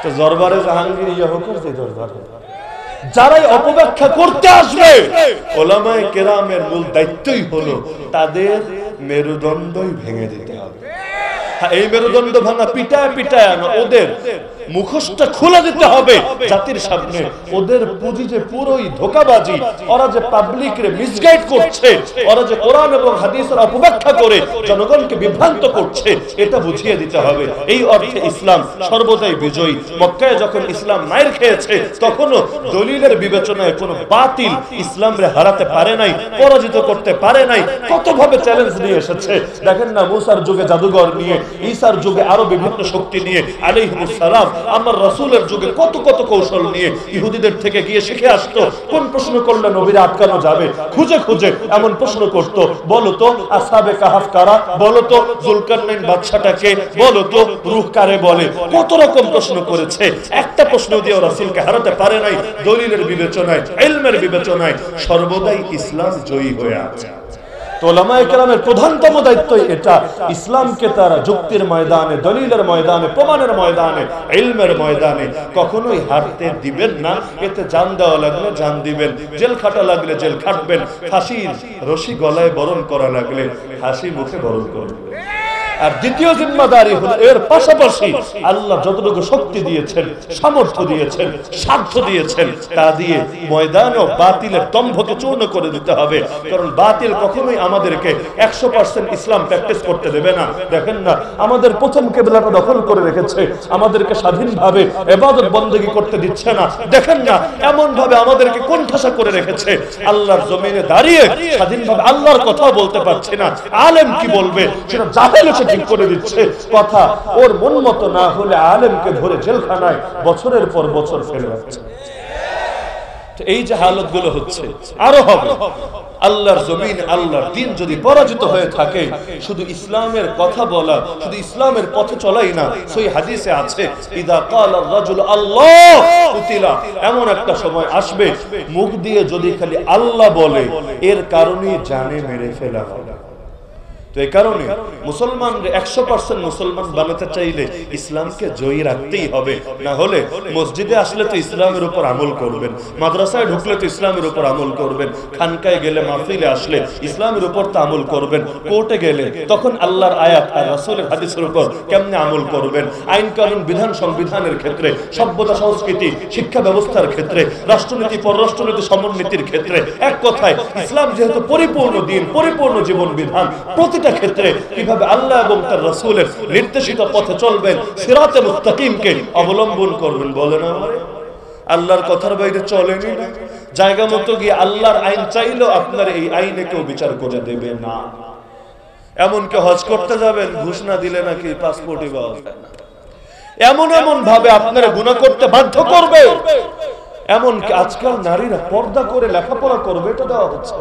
A: তো দরবারে জাহাঙ্গীর ইয়া হোক যে দরবারে যারাই অপব্যাখ্যা করতে আসবে, ওলামায়ে কেরামের মূল দায়িত্বই হলো তাদের মেরুদণ্ডই ভেঙে দিতে হবে। এই মেরুদণ্ড ভাঙা পিটায় পিটায় না, ওদের মুখোশটা খুলে দিতে হবে জাতির সামনে। ওদের পুঁজি যে পুরোই ধোঁকাবাজি, ওরা যে পাবলিকরে মিসগাইড করছে, ওরা যে কোরআন এবং হাদিসের অপব্যাখ্যা করে জনগণকে বিভ্রান্ত করছে, এটা বুঝিয়ে দিতে হবে। এই অর্থে ইসলাম সর্বদাই বিজয়ী। মক্কায় যখন ইসলাম মায়ের খেয়েছে, তখনও দলিলের বিবেচনায় কোনো বাতিল ইসলামরে হারাতে পারে নাই, পরাজিত করতে পারে নাই। কতভাবে চ্যালেঞ্জ নিয়ে এসেছে দেখেন না, মুসার যুগে জাদুঘর নিয়ে, ঈসার যুগে আরো বিভিন্ন শক্তি নিয়ে, আলাইহিস সালাম আমার রাসূলের যুগে কত কত কৌশল নিয়ে ইহুদিদের থেকে গিয়ে শিখে আসতো। কোন প্রশ্ন করলে নবীরা আটকানো যাবে, খুঁজে খুঁজে এমন প্রশ্ন করতো। বলো তো আসহাবে কাহাফ কারা, বলো তো যুলকারনাইন বাদশাটাকে, বলো তো রূহ কারে বলে। কত রকম প্রশ্ন করেছে, একটা প্রশ্ন দিয়ে রাসূলকে হারাতে পারে নাই। দলিলের বিবেচনায়, ইলমের বিবেচনায় সর্বদাই ইসলাম জয়ী হয়ে আছে। তো ওলামায়ে কেরামের প্রধানতম দায়িত্ব এটা, ইসলামকে তারা যুক্তির ময়দানে, দলিলের ময়দানে, প্রমাণের ময়দানে, ইলমের ময়দানে কখনোই হারতে দিবেন না। এতে জান দেওয়া লাগলে জান দিবেন, জেল খাটা লাগলে জেল খাটবেন, ফাঁসির রশি গলায় বরণ করা লাগলে হাসি মুখে বরণ করবেন। আর দ্বিতীয় জিম্মাদারি হলো এর পাশাপাশি আল্লাহ যতটুকু শক্তি দিয়েছেন, সামর্থ্য দিয়েছেন, সাধ্য দিয়েছেন, তা দিয়ে ময়দান ও বাতিলের দম্ভকে চূর্ণ করে দিতে হবে। কারণ বাতিল কখনোই আমাদেরকে 100% ইসলাম প্র্যাকটিস করতে দেবে না। দেখেন না, আমাদের প্রথম কিবলাটা দখল করে রেখেছে, আমাদেরকে স্বাধীনভাবে ইবাদত বندگی করতে দিচ্ছে না। দেখেন না, এমন ভাবে আমাদেরকে কোণঠাসা করে রেখেছে, আল্লাহর জমিনে দাঁড়িয়ে স্বাধীনভাবে আল্লাহর কথা বলতে পারছে না। আলেম কি বলবে সেটা জাহেল ঠিক করে দিচ্ছে। কথা ওর মন মতো না হলে আলেমকে ধরে জেলখানায় বছরের পর বছর ফেলে রাখছে। এই যে হালত গুলো হচ্ছে, আরো হবে। আল্লাহর জমিন, আল্লাহর দ্বীন যদি পরাজিত হয়ে থাকে, শুধু ইসলামের কথা বলা, শুধু ইসলামের পথে চলাই না। সহিহ হাদিসে আছে, ইদা ক্বালা রাজুল আল্লাহ কুতিলা, এমন একটা সময় আসবে মুখ দিয়ে যদি খালি আল্লাহ বলে, এর কারণে জানে মেরে ফেলা হবে। তো এই কারণে মুসলমানকে 100% মুসলমান বানাতে চাইলে ইসলামকে জয়ী রাখতেই হবে। না হলে মসজিদে আসলে তো ইসলামের উপর আমল করবেন, মাদ্রাসায় ঢুকলে তো ইসলামের উপর আমল করবেন, খানকায় গেলে, মাহফিলে আসলে ইসলামের উপর তো আমল করবেন, কোর্টে গেলে তখন আল্লাহর আয়াত আর রাসূলের হাদিসের উপর কেমনে আমল করবেন, আইন কানুন, বিধান সংবিধানের ক্ষেত্রে, সভ্যতা সংস্কৃতি, শিক্ষা ব্যবস্থার ক্ষেত্রে, রাষ্ট্রনীতি, পররাষ্ট্রনীতি, সমন্বিতির ক্ষেত্রে, এক কথায় ইসলাম যেহেতু পরিপূর্ণ দ্বীন, পরিপূর্ণ জীবন বিধান, প্রতিটা ক্ষেত্রে কিভাবে আল্লাহ এবং তার রাসূলের নির্দেশিত পথে চলবেন, সিরাতে মুস্তাকিমকে অবলম্বন করবেন। বলেন আমারে আল্লাহর কথার বাইরে চলেনি না। জায়গা মতো গিয়ে আল্লাহর আইন চাইলেও আপনার এই আইনে কেউ বিচার করে দেবে না। এমনকি হজ করতে যাবেন, ঘুষ না দিলে নাকি পাসপোর্টই পাওয়া যায় না। এমন এমন ভাবে আপনারা গুনাহ করতে বাধ্য করবে। এমনকি আজকাল নারীরা পর্দা করে লেখাপড়া করবে, এটা দেওয়া হচ্ছে।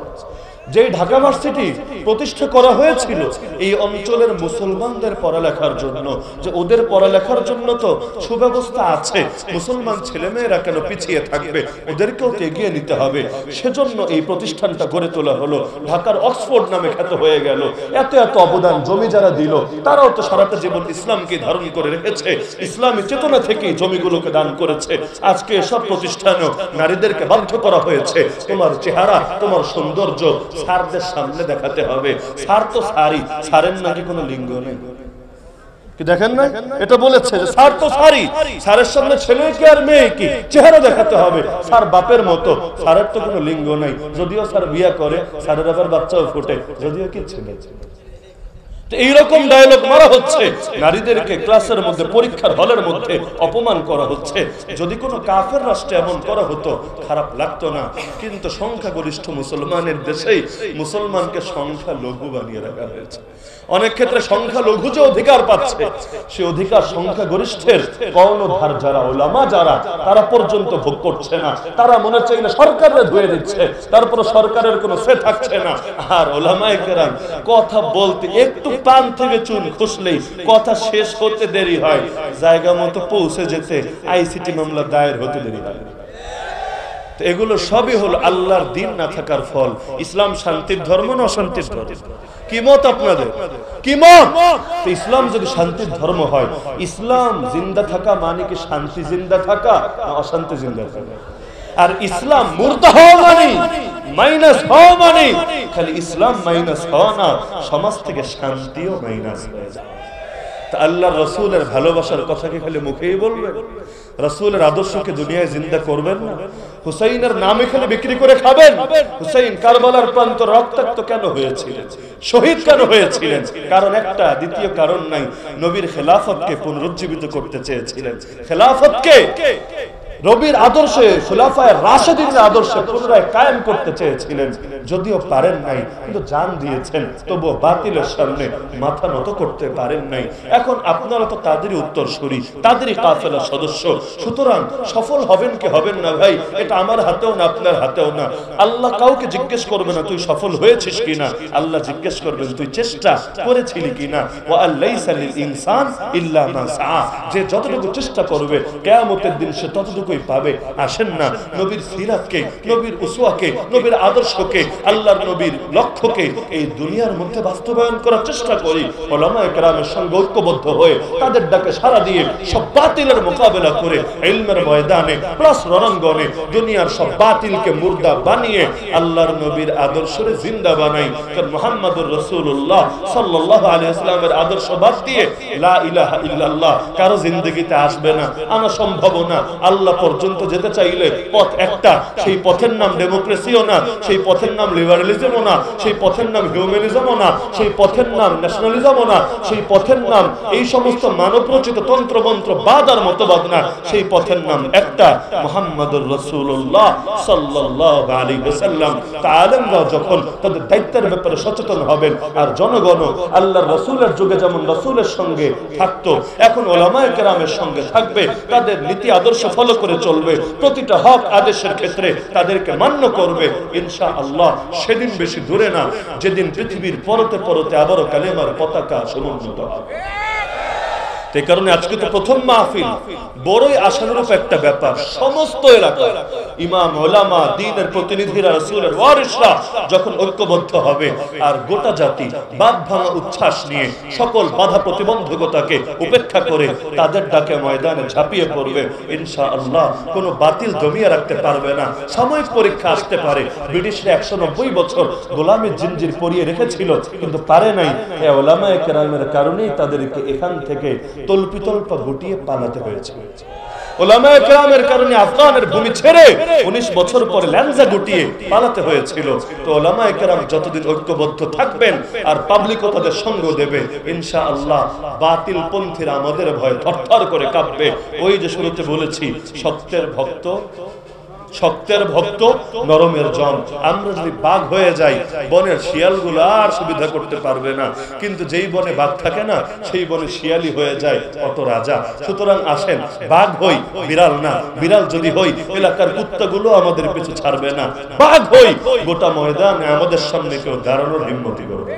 A: যে ঢাকা ইউনিভার্সিটি প্রতিষ্ঠা করা হয়েছিল এই অঞ্চলের মুসলমানদের পড়ালেখার জন্য, যে ওদের পড়ালেখার জন্য তো সুব্যবস্থা আছে, মুসলমান ছেলেমেয়েরা কেন পিছিয়ে থাকবে, ওদেরকেও তো এগিয়ে নিতে হবে। সেজন্য এই প্রতিষ্ঠানটা গড়ে তোলা হলো। ঢাকার অক্সফোর্ড নামে খ্যাত হয়ে গেল। এত এত অবদান, জমি যারা দিল তারাও তো সারাটা জীবন ইসলামকে ধারণ করে রেখেছে, ইসলামী চেতনা থেকেই জমিগুলোকে দান করেছে। আজকে এসব প্রতিষ্ঠানেও নারীদেরকে বাধ্য করা হয়েছে, তোমার চেহারা, তোমার সৌন্দর্য সারদের সামনে দেখাতে হবে। সার তো সারি, সারের নাকি কোনো লিঙ্গ নেই। কি দেখেন না, এটা বলেছে যে সার তো সারি, সারের সামনে ছেলে কি আর মেয়ে কি চেহারা দেখাতে হবে। সার বাপের মতো, সারের তো কোনো লিঙ্গ নাই। যদিও সার বিয়ে করে, সারের আবার বাচ্চাও ফোটে, যদিও কি ছেলে। এইরকম ডায়লগ মারা হচ্ছে, নারীদেরকে ক্লাসের মধ্যে, পরীক্ষার হলের মধ্যে অপমান করা হচ্ছে। যদি কোনো কাফের রাষ্ট্রে এমন করা হতো খারাপ লাগতো না, কিন্তু সংখ্যাগরিষ্ঠ মুসলমানের দেশেই মুসলমানকে সংখ্যা লঘু বানিয়ে রাখা হয়েছে। অনেক ক্ষেত্রে সংখ্যা লঘু যে অধিকার পাচ্ছে, সে অধিকার সংখ্যাগরিষ্ঠের কর্ণধার যারা, ওলামা যারা, তারা পর্যন্ত ভোগ করছে না। তারা মনে চাই না সরকারে ধুয়ে দিচ্ছে, তারপর সরকারের কোনো সে থাকছে না। আর ওলামায়ে কেরাম কথা বলতে একটু পান থেকে চুন খুসলেই কথা শেষ হতে দেরি হয়, জায়গা মতো পৌঁছে যেতে আইসিটি মামলা দায়ের হতে দেরি হয়। এগুলো সবই হলো আল্লাহর দ্বীন না থাকার ফল। ইসলাম শান্তির ধর্ম না অশান্তির ধর্ম? কি মত আপনাদের? কি মত? ইসলাম যদি শান্তির ধর্ম হয়, ইসলাম জিন্দা থাকা মানে কি শান্তি জিন্দা থাকা না অশান্তি জিন্দা থাকা? আর ইসলাম মুর্দা হওয়া মানে, মাইনাস হওয়া মানে খালি ইসলাম মাইনাস হওয়া না, সমাজ থেকে শান্তিও মাইনাস হয়ে যায়। তা আল্লাহ রসুলের ভালোবাসার কথা কি খালি মুখেই বলবেন? রসুলের আদর্শকে দুনিয়ায় জিন্দা করবেন না? হুসাইনের নাম এখানে বিক্রি করে খাবেন? হুসাইন কারবালার প্রান্ত রক্তাক্ত কেন হয়েছিলেন, শহীদ কেন হয়েছিলেন? কারণ একটা, দ্বিতীয় কারণ নাই। নবীর খেলাফতকে পুনরুজ্জীবিত করতে চেয়েছিলেন। খেলাফতকে নবীর আদর্শে, খুলাফায়ে রাশিদিনের আদর্শে পুনরায় কায়েম করতে চেয়েছিলেন। যদিও পারেন নাই, কিন্তু জান দিয়েছেন, তবুও বাতিলের সামনে মাথা নত করতে পারেন নাই। এখন আপনারা তো তাদেরই উত্তরসূরি, তাদেরই কাফেলার সদস্য। সুতরাং সফল হবেন কি হবেন না ভাই, এটা আমার হাতেও না, আপনার হাতেও না। আল্লাহ কাউকে জিজ্ঞেস করবে না তুই সফল হয়েছিস কিনা, আল্লাহ জিজ্ঞেস করবেন তুই চেষ্টা করেছিলি কিনা। ওয়া আল্লাইসা লিল ইনসান ইল্লা মা সা, যে যতটুকু চেষ্টা করবে কিয়ামতের দিন সে ততটুকু পাবে। আসেন না নবীর সিরাতকে, নবীর উসওয়াকে, নবীর আদর্শকে, আল্লাহর নবীর লক্ষ্যকে এই দুনিয়ার মধ্যে বাস্তবায়ন করার চেষ্টা করি। উলামায়ে কেরামের সঙ্গে ঐক্যবদ্ধ হয়ে তাদের ডাকে সাড়া দিয়ে সব বাতিলের মোকাবেলা করে ইলমের ময়দানে প্লাস রণাঙ্গনে দুনিয়ার সব বাতিলকে মুর্দা বানিয়ে আল্লাহর নবীর আদর্শরে জিন্দা বানাই। কারণ মুহাম্মদুর রাসূলুল্লাহ সাল্লাল্লাহু আলাইহি ওয়াসাল্লামের আদর্শ বাদ দিয়ে লা ইলাহা ইল্লাল্লাহ কারো জিন্দেগিতে আসবে না, আনা সম্ভব না। আল্লাহ পর্যন্ত যেতে চাইলে পথ একটা, সেই পথের নাম ডেমোক্রেসিও না, সেই পথের নাম লিবারালিজমও না, সেই পথের নাম হিউম্যানিজমও না, সেই পথের নাম ন্যাশনালিজমও না, সেই পথের নাম এই সমস্ত মানবরচিত তন্ত্রমন্ত্র বাদ আর মতবাদ না। সেই পথের নাম একটা, মুহাম্মদুর রাসূলুল্লাহ সাল্লাল্লাহু আলাইহি ওয়াসাল্লাম। আলেমরা যখন তাদের দায়িত্বের ব্যাপারে সচেতন হবেন, আর জনগণ আল্লাহর রাসূলের যুগে যেমন রাসূলের সঙ্গে থাকতো, এখন উলামায়ে কেরামের সঙ্গে থাকবে, তাদের নীতি আদর্শ ফলো করে চলবে, প্রতিটা হক আদেশের ক্ষেত্রে তাদেরকে মান্য করবে। ইনশাআল্লাহ সেদিন বেশি দূরে না, যেদিন পৃথিবীর পরতে পরতে আবারও কালেমার পতাকা সমুন্নত হবে। এই কারণে আজকে তো প্রথম মাহফিল, বড়ই আশানুরূপ একটা ব্যাপার। সমস্ত এলাকা ইমাম, উলামা, দ্বীনের প্রতিনিধিরা, রাসূলের ওয়ারিসরা যখন ঐক্যবদ্ধ হবে আর গোটা জাতি বাদ ভাঙা উচ্ছ্বাস নিয়ে সকল বাধা প্রতিবন্ধকতাকে উপেক্ষা করে তাদের ডাকে ময়দানে ঝাঁপিয়ে পড়বে, ইনশাআল্লাহ কোনো বাতিল দমিয়ে রাখতে পারবে না। সাময়িক পরীক্ষা আসতে পারে, ব্রিটিশরা 190 বছর গোলামের জিনজির পরিয়ে রেখেছিল, কিন্তু পারে নাই। এই উলামায়ে কেরামের কারণেই তাদেরকে এখান থেকে তল্পিতল্পা গুটিয়ে পালাতে হয়েছে। উলামায়ে কেরামের কারণে আফগানের ভূমি ছেড়ে 19 বছর পরে ল্যাংজা গুটিয়ে পালাতে হয়েছিল। তো উলামায়ে কেরাম যতদিন ঐক্যবদ্ধ থাকবেন আর পাবলিকও তাদের সঙ্গ দেবে, ইনশাআল্লাহ বাতিল পন্থীরা আমাদের ভয়ে থরথর করে কাঁপবে। ওই যে শুরুতে বলেছি, শক্তের ভক্ত নরমের জন। আমরা যদি বাঘ হয়ে যাই, বনের শিয়ালগুলো আর সুবিধা করতে পারবে না, কিন্তু যেই বনে বাঘ থাকে না, সেই বনে শিয়ালি হয়ে যায় অত রাজা। সুতরাং আসেন বাঘ হই, বিড়াল না। বিড়াল যদি হই, এলাকার কুত্তাগুলো আমাদের পিছু ছাড়বে না। বাঘ হই, গোটা ময়দানে আমাদের সামনে কেউ দাঁড়ানোর হিম্মতি করবে।